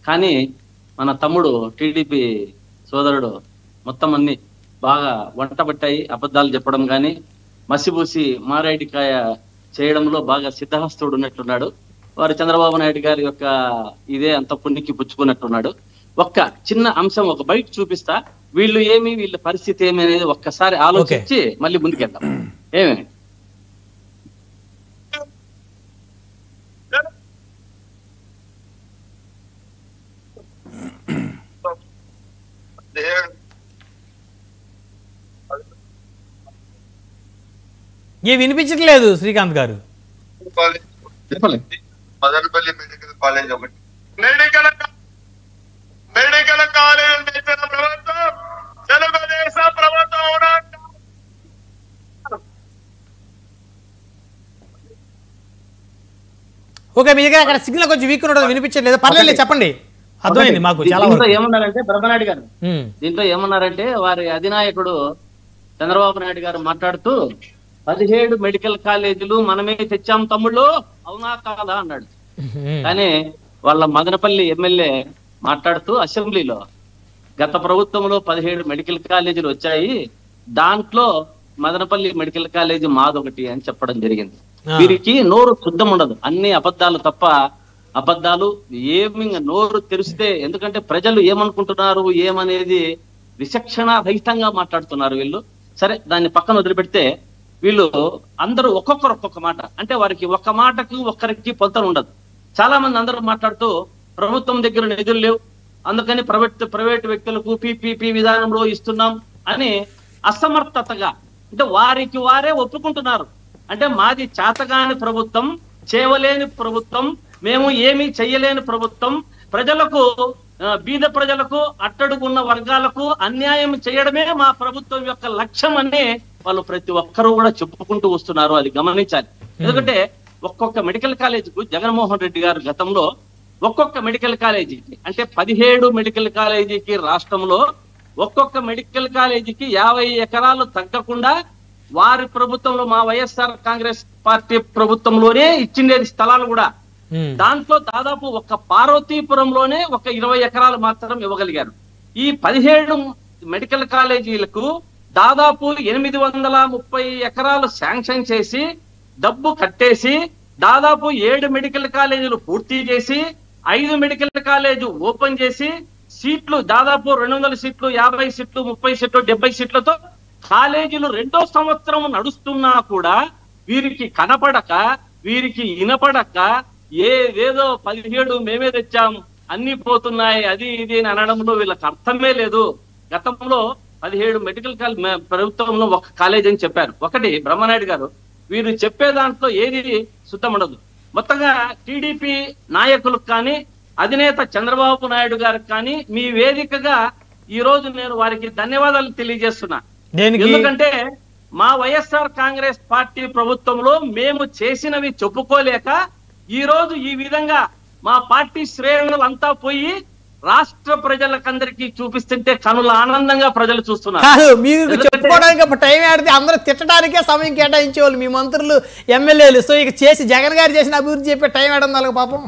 [SPEAKER 4] కానీ మన తమ్ముడు టీడీపీ సోదరుడు మొత్తం అన్ని బాగా వంటబట్టాయి అబద్ధాలు చెప్పడం కానీ మసిబూసి మారేడికాయ చేయడంలో బాగా సిద్ధహస్తుడు ఉన్నట్లున్నాడు. వారు చంద్రబాబు నాయుడు గారి యొక్క ఇదే అంత పుణ్యకి పుచ్చుకున్నట్టున్నాడు. ఒక్క చిన్న అంశం ఒక బయట చూపిస్తా, వీళ్ళ పరిస్థితి ఏమి అనేది ఒక్కసారి ఆలోచించి మళ్ళీ ముందుకెళ్తాం. ఏమి
[SPEAKER 2] వినిపించట్లేదు శ్రీకాంత్ గారు.
[SPEAKER 5] మదనపల్లి మెడికల్ కాలేజ్ ఒకటి, మెడికల్ కాలేజ్ తెచ్చిన ప్రభుత్వం తెలుగుదేశం ప్రభుత్వం.
[SPEAKER 2] ఓకే, మీ దగ్గర అక్కడ సిగ్నల్ కొంచెం వీక్ ఉండదు, వినిపించట్లేదు. పర్లేదు చెప్పండి, అర్థమైంది మాకు. చాలా
[SPEAKER 4] ఏమన్నారంటే బ్రహ్మనాయుడు గారు దీంట్లో ఏమన్నారంటే వారి అధినాయకుడు చంద్రబాబు నాయుడు గారు మాట్లాడుతూ 17 మెడికల్ కాలేజీలు మనమే తెచ్చాం తమ్ముళ్ళు, అవునా కాదా అన్నాడు. కానీ వాళ్ళ మదనపల్లి ఎమ్మెల్యే మాట్లాడుతూ అసెంబ్లీలో గత ప్రభుత్వంలో 17 మెడికల్ కాలేజీలు వచ్చాయి, దాంట్లో మదనపల్లి మెడికల్ కాలేజీ మాదొకటి అని చెప్పడం జరిగింది. వీరికి నోరు శుద్ధం ఉండదు, అన్ని అబద్ధాలు తప్ప. అబద్ధాలు ఏమి నోరు తెరిస్తే, ఎందుకంటే ప్రజలు ఏమనుకుంటున్నారు ఏమనేది విచక్షణ రహితంగా మాట్లాడుతున్నారు వీళ్ళు. సరే, దాన్ని పక్కన వదిలిపెడితే వీళ్ళు అందరూ ఒక్కొక్కరు ఒక్కొక్క మాట, అంటే వారికి ఒక్క మాటకు ఒక్కరికి పొంతన ఉండదు. చాలా మంది అందరూ మాట్లాడుతూ ప్రభుత్వం దగ్గర నిధులు లేవు, అందుకని ప్రైవేట్ వ్యక్తులకు పీపీపీ విధానంలో ఇస్తున్నాం అని అసమర్థతగా, అంటే వారికి వారే ఒప్పుకుంటున్నారు. అంటే మాది చేతగాని ప్రభుత్వం, చేయలేని ప్రభుత్వం, మేము ఏమీ చెయ్యలేని ప్రభుత్వం, ప్రజలకు బీద ప్రజలకు అట్టడుగున్న వర్గాలకు అన్యాయం చేయడమే మా ప్రభుత్వం యొక్క లక్ష్యం అని వాళ్ళు ప్రతి ఒక్కరూ కూడా చెప్పుకుంటూ వస్తున్నారు. అది గమనించాలి. ఎందుకంటే ఒక్కొక్క మెడికల్ కాలేజీకు జగన్మోహన్ రెడ్డి గారు గతంలో ఒక్కొక్క మెడికల్ కాలేజీకి, అంటే 17 మెడికల్ కాలేజీకి రాష్ట్రంలో ఒక్కొక్క మెడికల్ కాలేజీకి 50 ఎకరాలు తగ్గకుండా వారి ప్రభుత్వంలో, మా వైఎస్ఆర్ కాంగ్రెస్ పార్టీ ప్రభుత్వంలోనే ఇచ్చిండేది స్థలాలు కూడా. దాంట్లో దాదాపు ఒక పార్వతీపురంలోనే ఒక 20 ఎకరాలు మాత్రం ఇవ్వగలిగారు. ఈ 17 మెడికల్ కాలేజీలకు దాదాపు 830 ఎకరాలు శాంక్షన్ చేసి డబ్బు కట్టేసి దాదాపు 7 మెడికల్ కాలేజీలు పూర్తి చేసి 5 మెడికల్ కాలేజ్ ఓపెన్ చేసి సీట్లు దాదాపు 200 సీట్లు, 50 సీట్లు, 30 సీట్లు, 70 సీట్లతో కాలేజీలు 2వ సంవత్సరం నడుస్తున్నా కూడా వీరికి కనపడక, వీరికి వినపడక, ఏదేదో 17 మేమే తెచ్చాం, అన్ని పోతున్నాయి, అది ఇది అని అనడంలో వీళ్ళకి అర్థమే లేదు. గతంలో 17 మెడికల్ కాలేజ్ ప్రభుత్వంలో ఒక కాలేజ్ అని చెప్పారు. ఒకటి బ్రహ్మనాయుడు గారు, వీరు చెప్పే దాంట్లో ఏది శుద్ధం ఉండదు. మొత్తంగా టీడీపీ నాయకులకు కానీ అధినేత చంద్రబాబు నాయుడు గారికి కానీ మీ వేదికగా ఈ రోజు నేను వారికి ధన్యవాదాలు తెలియజేస్తున్నా. ఎందుకంటే మా వైఎస్ఆర్ కాంగ్రెస్ పార్టీ ప్రభుత్వంలో మేము చేసినవి చెప్పుకోలేక ఈ రోజు ఈ విధంగా మా పార్టీ శ్రేణులంతా పోయి రాష్ట్ర ప్రజలకందరికీ చూపిస్తుంటే కనుల ఆనందంగా ప్రజలు చూస్తున్నారు.
[SPEAKER 2] మీకు చెప్పుకోవడానికి టైం ఆడితే అందరూ తిట్టడానికే సమయం కేటాయించేవాళ్ళు మీ మంత్రులు, ఎమ్మెల్యేలు. సో ఇక చేసి జగన్ గారు చేసిన అభివృద్ధి చెప్పే టైం ఆడడం వాళ్ళకి పాపం.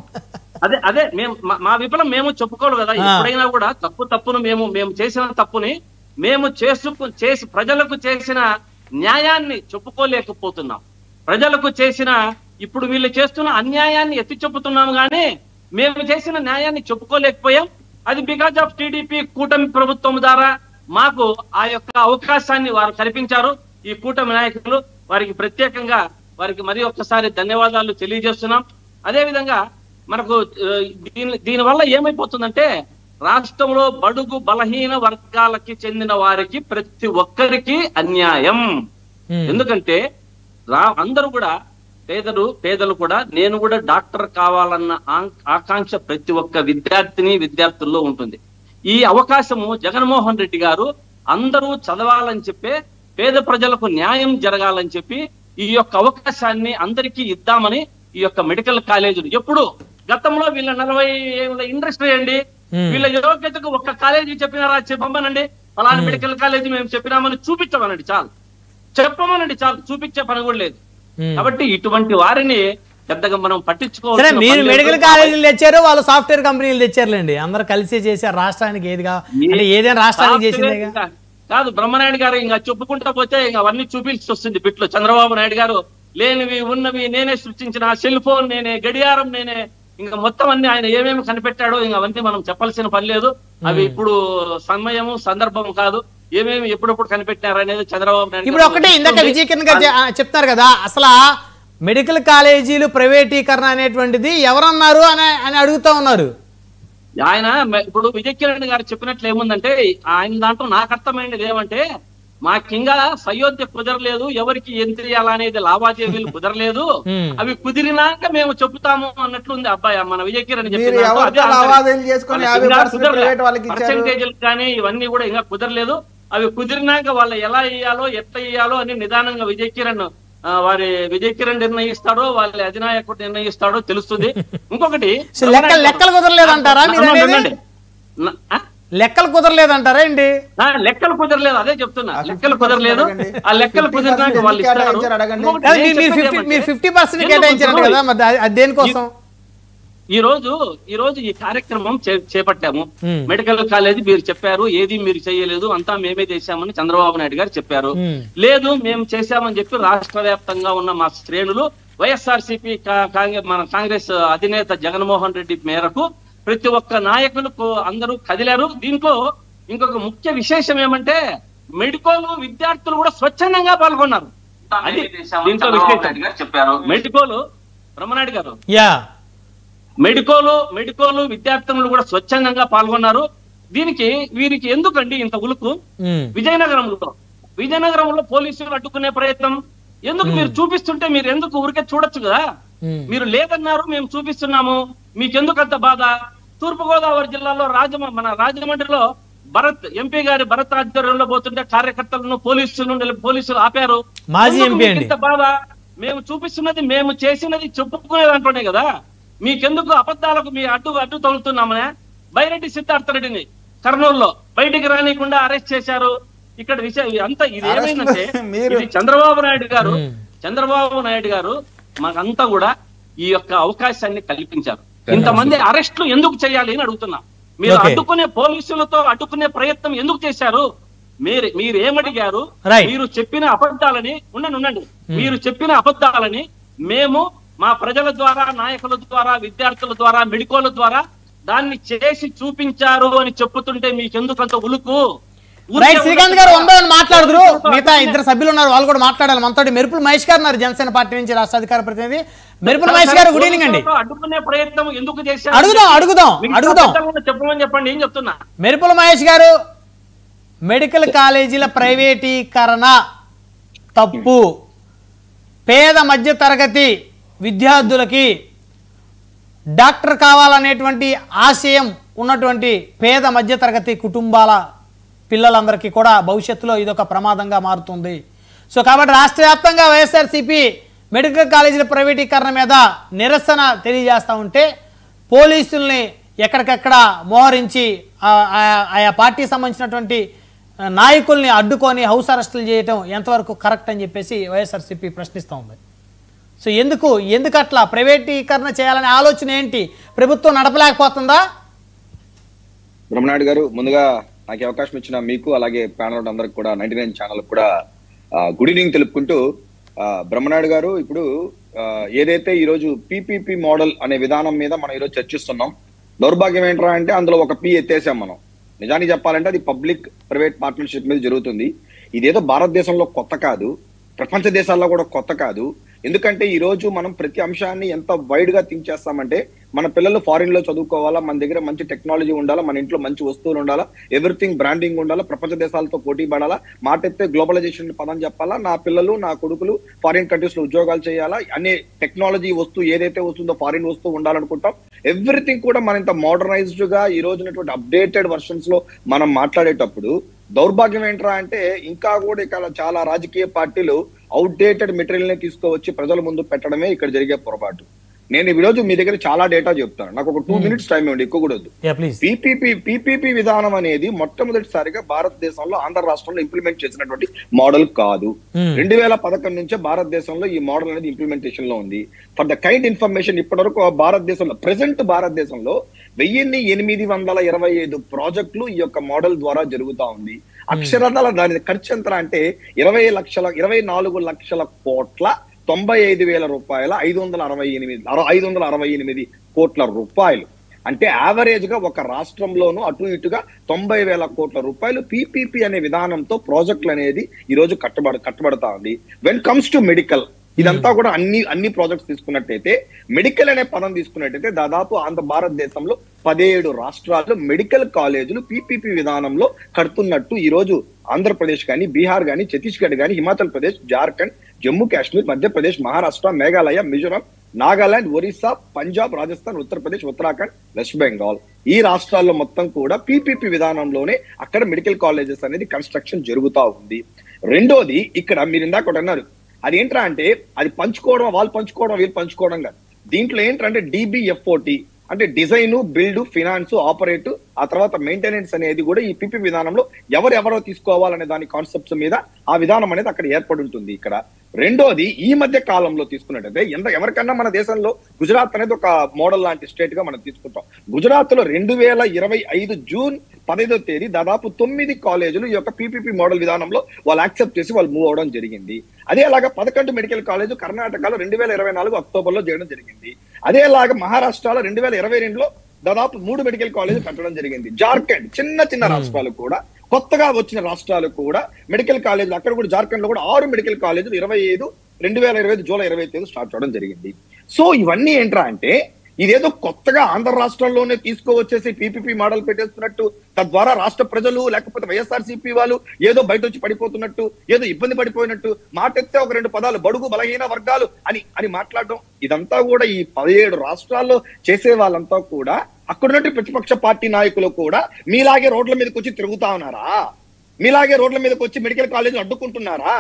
[SPEAKER 4] అదే మేము మా విఫలం మేము చెప్పుకోవాలి కదా. ఎప్పుడైనా కూడా తప్పును మేము చేసిన తప్పుని మేము చేసి ప్రజలకు చేసిన న్యాయాన్ని చెప్పుకోలేకపోతున్నాం. ప్రజలకు చేసిన ఇప్పుడు వీళ్ళు చేస్తున్న అన్యాయాన్ని ఎత్తి చెప్పుతున్నాము కానీ మేము చేసిన న్యాయాన్ని చెప్పుకోలేకపోయాం. అది బికాజ్ ఆఫ్ టీడీపీ కూటమి ప్రభుత్వం ద్వారా మాకు ఆ యొక్క అవకాశాన్ని వారు కల్పించారు. ఈ కూటమి నాయకులు, వారికి ప్రత్యేకంగా వారికి మరి ఒక్కసారి ధన్యవాదాలు తెలియజేస్తున్నాం. అదే విధంగా మనకు దీనివల్ల ఏమైపోతుందంటే రాష్ట్రంలో బడుగు బలహీన వర్గాలకి చెందిన వారికి ప్రతి ఒక్కరికి అన్యాయం. ఎందుకంటే అందరూ కూడా పేదలు కూడా, నేను కూడా డాక్టర్ కావాలన్న ఆకాంక్ష ప్రతి ఒక్క విద్యార్థుల్లో ఉంటుంది. ఈ అవకాశము జగన్మోహన్ రెడ్డి గారు అందరూ చదవాలని చెప్పి, పేద ప్రజలకు న్యాయం జరగాలని చెప్పి ఈ యొక్క అవకాశాన్ని అందరికీ ఇద్దామని ఈ యొక్క మెడికల్ కాలేజీలు ఎప్పుడు గతంలో వీళ్ళ 40 ఏళ్ళ ఇండస్ట్రీ అండి, వీళ్ళ యోగ్యతకు ఒక్క కాలేజీ చెప్పినారా చెప్పమనండి, అలాంటి మెడికల్ కాలేజీ మేము చెప్పినామని చూపించమనండి చాలు, చెప్పమనండి చాలు, చూపించే పని కూడా లేదు. కాబట్టి ఇటువంటి వారిని పెద్దగా మనం
[SPEAKER 2] సరే,
[SPEAKER 4] పట్టించుకోవాలి.
[SPEAKER 2] మీరు మెడికల్ కాలేజీలు తెచ్చారు, వాళ్ళు సాఫ్ట్వేర్ కంపెనీలు తెచ్చారులేండి, అందరు కలిసి చేశారు. రాష్ట్రానికి ఏదిగా అంటే ఏదైనా రాష్ట్రానికి చేసిందేగా.
[SPEAKER 4] కాదు బ్రహ్మనాయుడు గారు ఇంకా చెప్పుకుంటా పోతే ఇంకా అవన్నీ చూపించి వస్తుంది బిట్లో. చంద్రబాబు నాయుడు గారు లేనివి ఉన్నవి నేనే సృష్టించిన, సెల్ ఫోన్ నేనే, గడియారం నేనే, ఇంకా మొత్తం అన్ని ఆయన ఏమేమి కనిపెట్టాడో ఇంకా అవన్నీ మనం చెప్పాల్సిన పని లేదు. అవి ఇప్పుడు సమయము సందర్భం కాదు. ఏమేమి ఎప్పుడెప్పుడు కనిపెట్టారు అనేది చంద్రబాబు నాయుడు
[SPEAKER 2] ఇప్పుడు ఒకటే ఇందాక విజయ్ కిరణ్ గారు చెప్తారు కదా, అసలు మెడికల్ కాలేజీలు ప్రైవేటీకరణ అనేటువంటిది ఎవరన్నారు అని అడుగుతా ఉన్నారు.
[SPEAKER 4] ఆయన ఇప్పుడు విజయ్ కిరణ్ గారు చెప్పినట్లు ఏముందంటే, ఆయన దాంట్లో నాకు అర్థమైనది ఏమంటే, మాకింకా సయోధ్య కుదరలేదు, ఎవరికి ఏం తెలియాలనేది లావాదేవీలు కుదరలేదు, అవి కుదిరినాక మేము చెబుతాము అన్నట్లుంది. అబ్బాయి మన విజయ్ కిరణ్ పర్సెంటేజీలు కానీ ఇవన్నీ కూడా ఇంకా కుదరలేదు. అవి కుదిరినాక వాళ్ళు ఎలా ఇయ్యాలో ఎట్లా ఇయ్యాలో అని నిదానంగా విజయ్ కిరణ్ నిర్ణయిస్తాడో, వాళ్ళ అధినాయకుడు నిర్ణయిస్తాడో తెలుస్తుంది. ఇంకొకటి
[SPEAKER 2] లెక్కలు కుదరలేదంటారా మీరు? లెక్కలు కుదరలేదంటారా ఏంటి?
[SPEAKER 4] లెక్కలు కుదరలేదు, అదే చెప్తున్నా. లెక్కలు కుదరలేదు. ఆ లెక్కలు కుదిరినాక వాళ్ళు ఇస్తారు.
[SPEAKER 2] మీరు 50% కేటాయించారు కదా, మరి అది దేనికోసం?
[SPEAKER 4] ఈ రోజు ఈ కార్యక్రమం చేపట్టాము. మెడికల్ కాలేజీ మీరు చెప్పారు, ఏది మీరు చేయలేదు, అంతా మేమే చేశామని చంద్రబాబు నాయుడు గారు చెప్పారు. లేదు మేము చేశామని చెప్పి రాష్ట్ర వ్యాప్తంగా ఉన్న మా శ్రేణులు వైఎస్ఆర్సీపీ మన కాంగ్రెస్ అధినేత జగన్మోహన్ రెడ్డి మేరకు ప్రతి ఒక్క నాయకులకు అందరూ కదిలారు. దీంట్లో ఇంకొక ముఖ్య విశేషం ఏమంటే, మెడికోలు విద్యార్థులు కూడా స్వచ్ఛందంగా పాల్గొన్నారు. అది దీంట్లో విశేషం చెప్పారు. మెడికోలు బ్రహ్మనాయుడు గారు మెడికోలు విద్యార్థులు కూడా స్వచ్ఛందంగా పాల్గొన్నారు. వీరికి ఎందుకండి ఇంత ఉలుకు? విజయనగరంలో పోలీసులు అడ్డుకునే ప్రయత్నం ఎందుకు? మీరు చూపిస్తుంటే మీరు ఎందుకు ఊరికే చూడొచ్చు కదా. మీరు లేదన్నారు, మేము చూపిస్తున్నాము, మీకెందుకు అంత బాధ? తూర్పుగోదావరి జిల్లాలో మన రాజమండ్రిలో ఎంపీ గారి భరత్ ఆధ్వర్యంలో పోతుంటే కార్యకర్తలను పోలీసులు ఆపారు. ఇంత బాధ? మేము చూపిస్తున్నది, మేము చేసినది చెప్పుకునే దాంట్లోనే కదా. మీకెందుకు అబద్ధాలకు మీ అడ్డు తగులుతున్నామనే? బైరెడ్డి సిద్ధార్థ రెడ్డిని కర్నూలులో బయటికి రానికుండా అరెస్ట్ చేశారు. ఇక్కడ విషయం అంతా ఇది ఏమైందంటే, చంద్రబాబు నాయుడు గారు మాకంతా కూడా ఈ యొక్క అవకాశాన్ని కల్పించారు. ఇంతమంది అరెస్టులు ఎందుకు చేయాలి అని అడుగుతున్నా. మీరు పోలీసులతో అడ్డుకునే ప్రయత్నం ఎందుకు చేశారు? మీరు ఏమడిగారు? మీరు చెప్పిన అబద్ధాలని ఉండండి. మీరు చెప్పిన అబద్ధాలని మేము మా ప్రజల ద్వారా, నాయకుల ద్వారా, విద్యార్థుల ద్వారా, మెడికోల ద్వారా దాన్ని చేసి చూపించారు అని చెప్పుతుంటే మీకెందుకు అంత ఉలుకు?
[SPEAKER 2] శ్రీకాంత్ గారు మాట్లాడుతున్నారు. మిగతా ఇద్దరు సభ్యులు ఉన్నారు, వాళ్ళు కూడా మాట్లాడాలి. మనతో మెరుపుల మహేష్ గారు ఉన్నారు, జనసేన పార్టీ నుంచి రాష్ట్ర అధికార ప్రతినిధి. మెరుపుల మహేష్ గారు, గుడ్ ఈవినింగ్ అండి.
[SPEAKER 4] అడ్డుకునే ప్రయత్నం ఎందుకు చేశారు?
[SPEAKER 2] అడుగుదాం
[SPEAKER 4] చెప్పమని చెప్పండి. ఏం చెప్తున్నా?
[SPEAKER 2] మెరుపుల మహేష్ గారు, మెడికల్ కాలేజీల ప్రైవేటీకరణ తప్పు, పేద మధ్య తరగతి విద్యార్థులకి డాక్టర్ కావాలనేటువంటి ఆశయం ఉన్నటువంటి పేద మధ్యతరగతి కుటుంబాల పిల్లలందరికీ కూడా భవిష్యత్తులో ఇదొక ప్రమాదంగా మారుతుంది. సో కాబట్టి రాష్ట్ర వ్యాప్తంగా వైఎస్ఆర్సీపీ మెడికల్ కాలేజీల ప్రైవేటీకరణ మీద నిరసన తెలియజేస్తూ ఉంటే పోలీసుల్ని ఎక్కడికక్కడ మోహరించి ఆయా పార్టీకి సంబంధించినటువంటి నాయకుల్ని అడ్డుకొని హౌస్ అరెస్టులు చేయటం ఎంతవరకు కరెక్ట్ అని చెప్పేసి వైఎస్ఆర్సీపీ ప్రశ్నిస్తూ ఉంది. సో ఎందుకు అట్లా ప్రైవేటీకరణ చేయాలనే ఆలోచన ఏంటి? ప్రభుత్వం నడపలేకపోతుందా?
[SPEAKER 6] బ్రహ్మనాయుడు గారు, ముందుగా నాకు అవకాశం ఇచ్చిన మీకు, అలాగే ప్యానల్ అందరికి కూడా 99 ఛానల్ కూడా గుడ్ ఈవినింగ్ తెలుపుకుంటూ, బ్రహ్మనాయుడు గారు, ఇప్పుడు ఏదైతే ఈరోజు పీపీపీ మోడల్ అనే విధానం మీద మనం ఈరోజు చర్చిస్తున్నాం. దౌర్భాగ్యం ఏంట్రా అంటే అందులో ఒక పీ ఎత్తేసాం మనం. నిజానికి చెప్పాలంటే అది పబ్లిక్ ప్రైవేట్ పార్ట్నర్షిప్ మీద జరుగుతుంది. ఇదేదో భారతదేశంలో కొత్త కాదు, ప్రపంచ దేశాల్లో కూడా కొత్త కాదు. ఎందుకంటే ఈ రోజు మనం ప్రతి అంశాన్ని ఎంత వైడ్ గా థింక్ చేస్తామంటే, మన పిల్లలు ఫారిన్ లో చదువుకోవాలా, మన దగ్గర మంచి టెక్నాలజీ ఉండాలా, మన ఇంట్లో మంచి వస్తువులు ఉండాలా, ఎవ్రీథింగ్ బ్రాండింగ్ ఉండాలా, ప్రపంచ దేశాలతో పోటీ పడాలా, మాటెత్తే గ్లోబలైజేషన్ పదం చెప్పాలా, నా పిల్లలు నా కొడుకులు ఫారిన్ కంట్రీస్ లో ఉద్యోగాలు చేయాలా, అనే టెక్నాలజీ వస్తువు ఏదైతే వస్తుందో ఫారిన్ వస్తువు ఉండాలనుకుంటాం. ఎవ్రీథింగ్ కూడా మన ఇంత మోడర్నైజ్డ్ గా ఈ రోజునటువంటి అప్డేటెడ్ వర్షన్స్ లో మనం మాట్లాడేటప్పుడు దౌర్భాగ్యం ఏంట్రా అంటే, ఇంకా కూడా ఇక్కడ చాలా రాజకీయ పార్టీలు అవుట్డేటెడ్ మెటీరియల్ ని తీసుకువచ్చి ప్రజల ముందు పెట్టడమే ఇక్కడ జరిగే పొరపాటు. నేను ఈ రోజు మీ దగ్గర చాలా డేటా చెప్తాను. నాకు ఒక 2 minutes టైం ఇవ్వండి, ఎక్కువ కూడా వద్దు. పీపీపీ విధానం అనేది మొట్టమొదటిసారిగా భారతదేశంలో ఆంధ్ర రాష్ట్రంలో ఇంప్లిమెంట్ చేసినటువంటి మోడల్ కాదు. 2011 నుంచే భారతదేశంలో ఈ మోడల్ అనేది ఇంప్లిమెంటేషన్ లో ఉంది. ఫర్ ద కైండ్ ఇన్ఫర్మేషన్, ఇప్పటి వరకు భారతదేశంలో ప్రెసెంట్ భారతదేశంలో 1825 ప్రాజెక్టులు ఈ యొక్క మోడల్ ద్వారా జరుగుతా ఉంది. అక్షరాల దాని ఖర్చు ఎంత అంటే 24,94,95,000 రూపాయల 568 కోట్ల రూపాయలు. అంటే యావరేజ్ గా ఒక రాష్ట్రంలోనూ అటు ఇటుగా 90,000 కోట్ల రూపాయలు పీపీపీ అనే విధానంతో ప్రాజెక్టులు అనేది ఈ రోజు కట్టబడతా ఉంది. వెన్ కమ్స్ టు మెడికల్, ఇదంతా కూడా అన్ని ప్రాజెక్ట్స్ తీసుకున్నట్టయితే, మెడికల్ అనే పదం తీసుకున్నట్టయితే దాదాపు భారతదేశంలో 17 రాష్ట్రాల్లో మెడికల్ కాలేజీలు పీపీపీ విధానంలో కడుతున్నట్టు ఈ రోజు ఆంధ్రప్రదేశ్ కానీ, బీహార్ కానీ, ఛత్తీస్గఢ్ కానీ, హిమాచల్ ప్రదేశ్, జార్ఖండ్, జమ్మూ కాశ్మీర్, మధ్యప్రదేశ్, మహారాష్ట్ర, మేఘాలయ, మిజోరాం, నాగాలాండ్, ఒరిస్సా, పంజాబ్, రాజస్థాన్, ఉత్తరప్రదేశ్, ఉత్తరాఖండ్, వెస్ట్ బెంగాల్, ఈ రాష్ట్రాల్లో మొత్తం కూడా పీపీపీ విధానంలోనే అక్కడ మెడికల్ కాలేజెస్ అనేది కన్స్ట్రక్షన్ జరుగుతా ఉంది. రెండోది, ఇక్కడ మీరు ఇందాక అన్నారు, అది ఏంట్రా అంటే అది పంచుకోవడం, వాళ్ళు పంచుకోవడం, వీళ్ళు పంచుకోవడం కాదు. దీంట్లో ఏంటంటే DBFOT అంటే డిజైన్, బిల్డ్, ఫినాన్స్, ఆపరేట్, ఆ తర్వాత మెయింటెనెన్స్ అనేది కూడా ఈ పీపీ విధానంలో ఎవరెవరో తీసుకోవాలనే దాని కాన్సెప్ట్స్ మీద ఆ విధానం అనేది అక్కడ ఏర్పడి ఉంటుంది ఇక్కడ. రెండోది, ఈ మధ్య కాలంలో తీసుకున్నట్టయితే ఎవరికన్నా మన దేశంలో గుజరాత్ అనేది ఒక మోడల్ లాంటి స్టేట్ గా మనం తీసుకుంటాం. గుజరాత్ లో 2025 జూన్ 15వ తేదీ దాదాపు 9 కాలేజీలు ఈ యొక్క పీపీపీ మోడల్ విధానంలో వాళ్ళు యాక్సెప్ట్ చేసి వాళ్ళు మూవ్ అవడం జరిగింది. అదేలాగా 11 మెడికల్ కాలేజ్ కర్ణాటకలో 2024 అక్టోబర్లో చేయడం జరిగింది. అదేలాగా మహారాష్ట్రలో 2022లో దాదాపు 3 మెడికల్ కాలేజీలు కట్టడం జరిగింది. జార్ఖండ్, చిన్న రాష్ట్రాలు కూడా, కొత్తగా వచ్చిన రాష్ట్రాలు కూడా మెడికల్ కాలేజీలు, అక్కడ కూడా జార్ఖండ్ లో కూడా 6 మెడికల్ కాలేజీలు 2025 జూలై 25 స్టార్ట్ అవడం జరిగింది. సో ఇవన్నీ ఏంట్రా అంటే ఇదేదో కొత్తగా ఆంధ్ర రాష్ట్రంలోనే తీసుకువచ్చేసి పీపీపీ మోడల్ పెట్టేస్తున్నట్టు, తద్వారా రాష్ట్ర ప్రజలు లేకపోతే వైఎస్ఆర్సీపీ వాళ్ళు ఏదో బయట వచ్చి పడిపోతున్నట్టు, ఏదో ఇబ్బంది పడిపోయినట్టు, మాటెత్తే ఒక 2 పదాలు బడుగు బలహీన వర్గాలు అని మాట్లాడడం, ఇదంతా కూడా ఈ 17 రాష్ట్రాల్లో చేసే వాళ్ళంతా కూడా అక్కడున్నట్టు ప్రతిపక్ష పార్టీ నాయకులు కూడా మీలాగే రోడ్ల మీదకి వచ్చి తిరుగుతా ఉన్నారా? మీలాగే రోడ్ల మీదకి వచ్చి మెడికల్ కాలేజీలు అడ్డుకుంటున్నారా?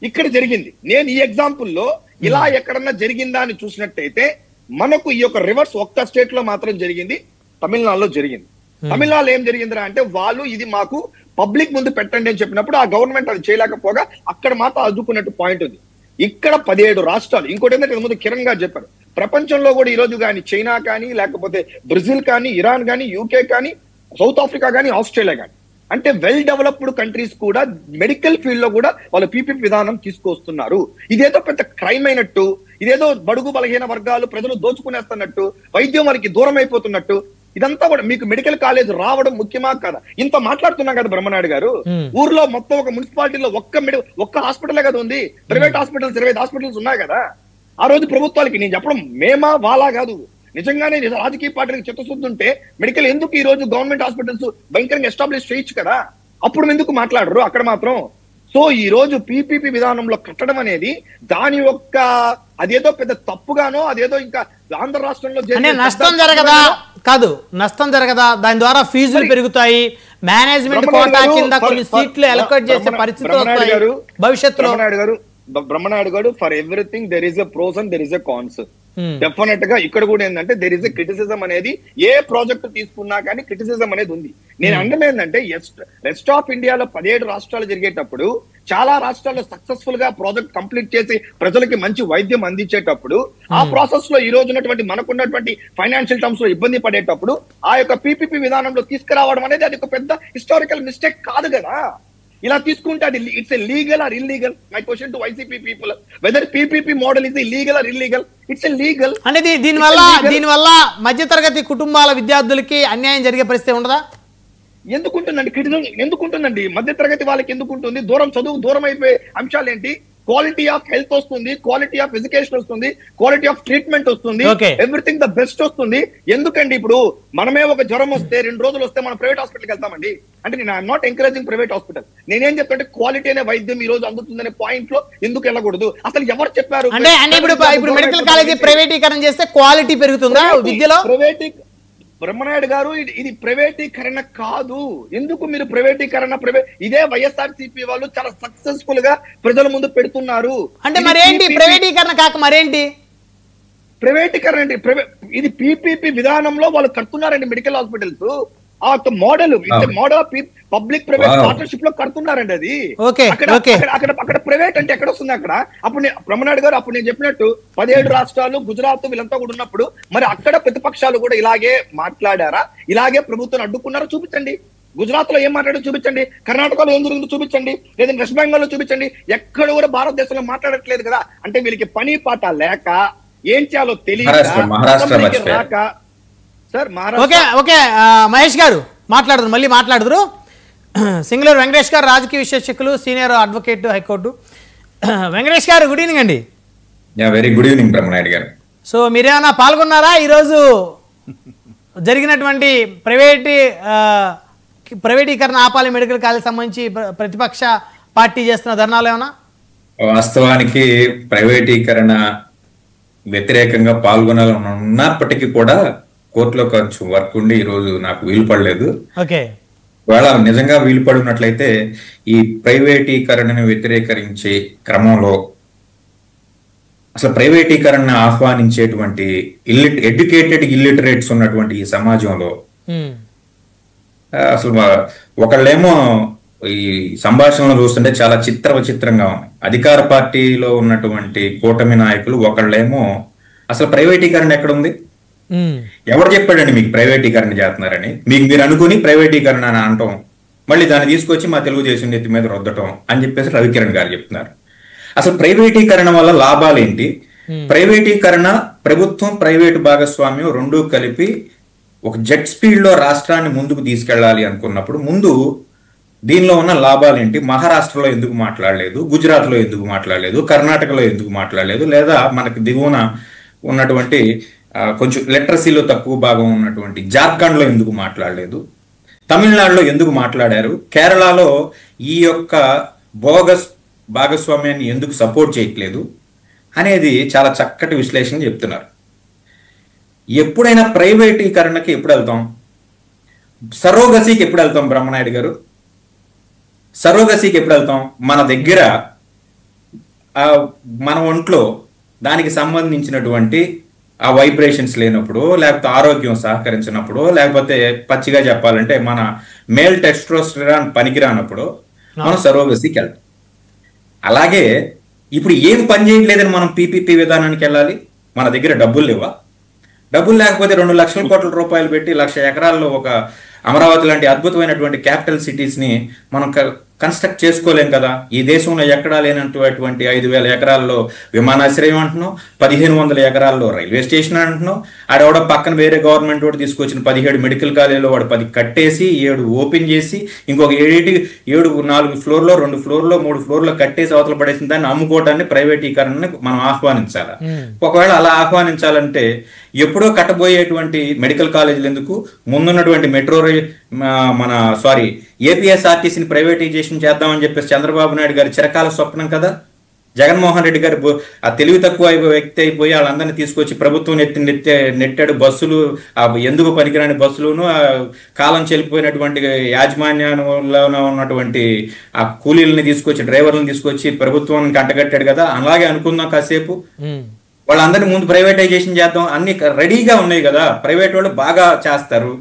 [SPEAKER 6] ఇక్కడ జరిగింది. నేను ఈ ఎగ్జాంపుల్లో ఇలా ఎక్కడన్నా జరిగిందా అని చూసినట్టయితే మనకు ఈ యొక్క రివర్స్ ఒక్క స్టేట్ లో మాత్రం జరిగింది, తమిళనాడులో జరిగింది. తమిళనాడులో ఏం జరిగిందిరా అంటే వాళ్ళు ఇది మాకు పబ్లిక్ ముందు పెట్టండి అని చెప్పినప్పుడు ఆ గవర్నమెంట్ అది చేయలేకపోగా అక్కడ మాత్రం అడ్డుకున్నట్టు పాయింట్ ఉంది. ఇక్కడ 17 రాష్ట్రాలు. ఇంకోటి ఏంటంటే ముందు కిరణ్ గారు చెప్పారు, ప్రపంచంలో కూడా ఈ రోజు కానీ చైనా కానీ, లేకపోతే బ్రెజిల్ కానీ, ఇరాన్ కానీ, యూకే కానీ, సౌత్ ఆఫ్రికా కానీ, ఆస్ట్రేలియా కానీ, అంటే వెల్ డెవలప్డ్ కంట్రీస్ కూడా మెడికల్ ఫీల్డ్ లో కూడా వాళ్ళు పీపీపీ విధానం తీసుకొస్తున్నారు. ఇదేదో పెద్ద క్రైమ్ అయినట్టు, ఇదేదో బడుగు బలహీన వర్గాలు ప్రజలు దోచుకునేస్తున్నట్టు, వైద్యం వారికి దూరం అయిపోతున్నట్టు, ఇదంతా కూడా మీకు మెడికల్ కాలేజ్ రావడం ముఖ్యమా కదా? ఇంత మాట్లాడుతున్నాం కదా బ్రహ్మనాయుడు గారు. ఊర్లో మొత్తం ఒక మున్సిపాలిటీలో ఒక్క హాస్పిటలే కదా ఉంది. ప్రైవేట్ హాస్పిటల్స్ 25 హాస్పిటల్స్ ఉన్నాయి కదా. ఆ రోజు ప్రభుత్వాలకి నేను చెప్పడం మేమా వాళ్ళా కాదు, నిజంగానే రాజకీయ పార్టీలకు చిత్తశుద్ధి ఉంటే మెడికల్ ఎందుకు ఈ రోజు గవర్నమెంట్ హాస్పిటల్స్ భయంకరంగా ఎస్టాబ్లిష్ చేయొచ్చు కదా? అప్పుడు ఎందుకు మాట్లాడరు అక్కడ మాత్రం? సో ఈ రోజు పీపీపీ విధానంలో కట్టడం అనేది దాని యొక్క అదేదో పెద్ద తప్పుగానో, అదేదో ఇంకా ఆంధ్ర రాష్ట్రంలో
[SPEAKER 2] నష్టం జరగదా? కాదు, నష్టం జరగదా? దాని ద్వారా ఫీజులు పెరుగుతాయి, మేనేజ్మెంట్ కోటా కింద కొన్ని సీట్లు అలొకేట్ చేసే పరిస్థితులు వస్తాయి భవిష్యత్తులో.
[SPEAKER 6] బ్రహ్మనాయుడు గారు, for everything there is a pros and there is a cons. Definite గా ఇక్కడ కూడా ఏంటంటే దెర్ ఇస్ ఎ క్రిటిసిజం అనేది, ఏ ప్రాజెక్ట్ తీసుకున్నా కానీ క్రిటిసిజం అనేది ఉంది. నేను అంటే ఏంటంటే రెస్ట్ ఆఫ్ ఇండియాలో 17 రాష్ట్రాలు జరిగేటప్పుడు చాలా రాష్ట్రాల్లో సక్సెస్ఫుల్ గా ప్రాజెక్ట్ కంప్లీట్ చేసి ప్రజలకి మంచి వైద్యం అందించేటప్పుడు ఆ ప్రాసెస్ లో ఈ రోజు ఉన్నటువంటి మనకున్నటువంటి ఫైనాన్షియల్ టర్మ్స్ లో ఇబ్బంది పడేటప్పుడు ఆ యొక్క పీపీపీ విధానంలో తీసుకురావడం అనేది అది ఒక పెద్ద హిస్టారికల్ మిస్టేక్ కాదు కదా. ఇలా తీసుకుంటే అది it's a legal or illegal? My question to YCP people, whether PPP model is legal or illegal? It's a legal. అంటే
[SPEAKER 2] దీనివల్ల మధ్యతరగతి కుటుంబాల విద్యార్థులకి అన్యాయం జరిగే పరిస్థితి ఉండదా?
[SPEAKER 6] ఎందుకుంటుందండి క్రిటిసిజం? ఎందుకుంటుందండి? మధ్య తరగతి వాళ్ళకి ఎందుకుంటుంది? చదువు దూరం అయిపోయే అంశాలు ఏంటి? క్వాలిటీ ఆఫ్ హెల్త్ వస్తుంది, క్వాలిటీ ఆఫ్ ఎడ్యుకేషన్ వస్తుంది, క్వాలిటీ ఆఫ్ ట్రీట్మెంట్ వస్తుంది, ఎవ్రీథింగ్ ద బెస్ట్ వస్తుంది. ఎందుకండి ఇప్పుడు మనమే ఒక జ్వరం వస్తే 2 రోజులు వస్తే మనం ప్రైవేట్ హాస్పిటల్కి వెళ్తామండి. అంటే నేను I'm not encouraging private hospital. నేనేం చెప్తాంటే క్వాలిటీ అనే వైద్యం ఈ రోజు అందుతుందనే పాయింట్ లో ఎందుకు వెళ్ళకూడదు? అసలు ఎవరు చెప్పారు?
[SPEAKER 2] అంటే ఇప్పుడు మెడికల్ కాలేజీ ప్రైవేటీకరణ చేస్తే క్వాలిటీ పెరుగుతుందా విద్యలో?
[SPEAKER 6] బ్రహ్మనాయుడు గారు, ఇది ప్రైవేటీకరణ కాదు. ఎందుకు మీరు ప్రైవేటీకరణ? ఇదే వైఎస్ఆర్సీపీ వాళ్ళు చాలా సక్సెస్ఫుల్ గా ప్రజల ముందు పెడుతున్నారు.
[SPEAKER 2] అంటే మరేంటి ప్రైవేటీకరణ కాక మరేంటి?
[SPEAKER 6] ప్రైవేటీకరణ అంటే ఇది పీపీపీ విధానంలో వాళ్ళు కడుతున్నారండి మెడికల్ హాస్పిటల్స్. ఆ model model of public private partnership లో కడుతున్నారండి అది. అక్కడ ప్రైవేట్ అంటే ఎక్కడ వస్తుంది అక్కడ? అప్పుడు బ్రహ్మనాయుడు గారు అప్పుడు నేను చెప్పినట్టు 17 రాష్ట్రాలు గుజరాత్ వీళ్ళంతా కూడా ఉన్నప్పుడు మరి అక్కడ ప్రతిపక్షాలు కూడా ఇలాగే మాట్లాడారా, ఇలాగే ప్రభుత్వం అడ్డుకున్నారా? చూపించండి. గుజరాత్ లో ఏం మాట్లాడో చూపించండి, కర్ణాటకలో ఏం జరిగిందో చూపించండి, లేదంటే వెస్ట్ బెంగాల్ లో చూపించండి. ఎక్కడ కూడా భారతదేశంలో మాట్లాడట్లేదు కదా. అంటే వీళ్ళకి పని పాట లేక ఏం చేయాలో తెలియక రాక. సార్
[SPEAKER 2] ఓకే మహేష్ గారు మాట్లాడదు, మళ్ళీ మాట్లాడదురు. సింగళూరు వెంకటేష్ గారు రాజకీయ విశ్లేషకులు, సీనియర్ అడ్వకేట్, హైకోర్టు. వెంకటేష్ గారు గుడ్ ఈవినింగ్ అండి.
[SPEAKER 7] వెరీ గుడ్ ఈవినింగ్ బ్రహ్మనాయుడు గారు.
[SPEAKER 2] సో మీరేమైనా పాల్గొన్నారా ఈరోజు జరిగినటువంటి ప్రైవేటీకరణ ఆపాలి మెడికల్ కాలేజ్ సంబంధించి ప్రతిపక్ష పార్టీ చేస్తున్న ధర్నాలు ఏమన్నా?
[SPEAKER 7] వాస్తవానికి ప్రైవేటీకరణ వ్యతిరేకంగా పాల్గొనాలని ఉన్నప్పటికీ కూడా కోర్టులో కొంచెం వర్క్ ఉండి ఈరోజు నాకు వీలు పడలేదు.
[SPEAKER 2] ఓకే,
[SPEAKER 7] ఒకవేళ నిజంగా వీలు పడి ఉన్నట్లయితే ఈ ప్రైవేటీకరణను వ్యతిరేకరించే క్రమంలో అసలు ప్రైవేటీకరణను ఆహ్వానించేటువంటి ఎడ్యుకేటెడ్ ఇల్లిటరేట్స్ ఉన్నటువంటి ఈ సమాజంలో అసలు ఒకళ్ళేమో ఈ సంభాషణలు చూస్తుంటే చాలా విచిత్రంగా ఉన్నాయి. అధికార పార్టీలో ఉన్నటువంటి కూటమి నాయకులు ఒకళ్ళేమో అసలు ప్రైవేటీకరణ ఎక్కడుంది, ఎవరు చెప్పాడండి మీకు ప్రైవేటీకరణ చేస్తున్నారని? మీరు అనుకుని ప్రైవేటీకరణ అని అనటం, మళ్ళీ దాన్ని తీసుకొచ్చి మా తెలుగుదేశం నెత్తి మీద రుద్దటం అని చెప్పేసి రవికిరణ్ గారు చెప్తున్నారు. అసలు ప్రైవేటీకరణ వల్ల లాభాలు ఏంటి? ప్రైవేటీకరణ, ప్రభుత్వం ప్రైవేటు భాగస్వామ్యం రెండూ కలిపి ఒక జెట్ స్పీడ్ లో రాష్ట్రాన్ని ముందుకు తీసుకెళ్లాలి అనుకున్నప్పుడు ముందు దీనిలో ఉన్న లాభాలు ఏంటి? మహారాష్ట్రలో ఎందుకు మాట్లాడలేదు, గుజరాత్ లో ఎందుకు మాట్లాడలేదు, కర్ణాటకలో ఎందుకు మాట్లాడలేదు, లేదా మనకు దిగువన ఉన్నటువంటి కొంచెం లిటరసీలో తక్కువ భాగం ఉన్నటువంటి జార్ఖండ్ లో ఎందుకు మాట్లాడలేదు, తమిళనాడులో ఎందుకు మాట్లాడారు, కేరళలో ఈ యొక్క బోగస్ భాగస్వామ్యాన్ని ఎందుకు సపోర్ట్ చేయట్లేదు అనేది చాలా చక్కటి విశ్లేషణ చెప్తున్నారు. ఎప్పుడైనా ప్రైవేటీకరణకి ఎప్పుడు వెళ్తాం? సరోగసీకి ఎప్పుడు వెళ్తాం బ్రహ్మనాయుడు గారు? సరోగసీకి ఎప్పుడు వెళ్తాం? మన దగ్గర మన ఒంట్లో దానికి సంబంధించినటువంటి ఆ వైబ్రేషన్స్ లేనప్పుడు, లేకపోతే ఆరోగ్యం సహకరించినప్పుడు, లేకపోతే పచ్చిగా చెప్పాలంటే మన మేల్ టెస్టోస్టెరాన్ పనికిరానప్పుడు మనం సరోగసీకి వెళ్తాం. అలాగే ఇప్పుడు ఏం పని చేయట్లేదని మనం పీపీపీ విధానానికి వెళ్ళాలి? మన దగ్గర డబ్బులు లేవా? డబ్బులు లేకపోతే 2 లక్షల కోట్ల రూపాయలు పెట్టి 1,00,000 ఎకరాల్లో ఒక అమరావతి లాంటి అద్భుతమైనటువంటి క్యాపిటల్ సిటీస్ ని మనం కన్స్ట్రక్ట్ చేసుకోలేం కదా. ఈ దేశంలో ఎక్కడా లేనటువంటి 5,000 ఎకరాల్లో విమానాశ్రయం అంటున్నాం, 1,500 ఎకరాల్లో రైల్వే స్టేషన్ అంటున్నాం. ఆడెవడో పక్కన వేరే గవర్నమెంట్ వాడు తీసుకొచ్చిన 17 మెడికల్ కాలేజీలో వాడు 10 కట్టేసి 7 ఓపెన్ చేసి ఇంకొక 7 4 ఫ్లోర్లో 2 ఫ్లోర్లో 3 ఫ్లోర్లో కట్టేసి అవతల పడేసిన దాన్ని అమ్ముకోవడాన్ని ప్రైవేటీకరణని మనం ఆహ్వానించాలా? ఒకవేళ అలా ఆహ్వానించాలంటే ఎప్పుడో కట్టబోయేటువంటి మెడికల్ కాలేజీలు ఎందుకు? ముందున్నటువంటి మెట్రో ఏపీఎస్ఆర్టీసీని ప్రైవేటైజేషన్ చేద్దామని చెప్పేసి చంద్రబాబు నాయుడు గారి చిరకాల స్వప్నం కదా. జగన్మోహన్ రెడ్డి గారు ఆ తెలివి తక్కువ వ్యక్తి అయిపోయి వాళ్ళందరినీ తీసుకొచ్చి ప్రభుత్వం నెట్టాడు. బస్సులు ఎందుకు పనికిరాని బస్సులను, కాలం చెల్లిపోయినటువంటి యాజమాన్యంలో ఉన్నటువంటి ఆ కూలీలని తీసుకొచ్చి, డ్రైవర్లను తీసుకొచ్చి ప్రభుత్వానికి అంటగట్టాడు కదా. అలాగే అనుకుందాం కాసేపు. వాళ్ళందరినీ ముందు ప్రైవేటైజేషన్ చేద్దాం, అన్ని రెడీగా ఉన్నాయి కదా. ప్రైవేట్ వాళ్ళు బాగా చేస్తారు.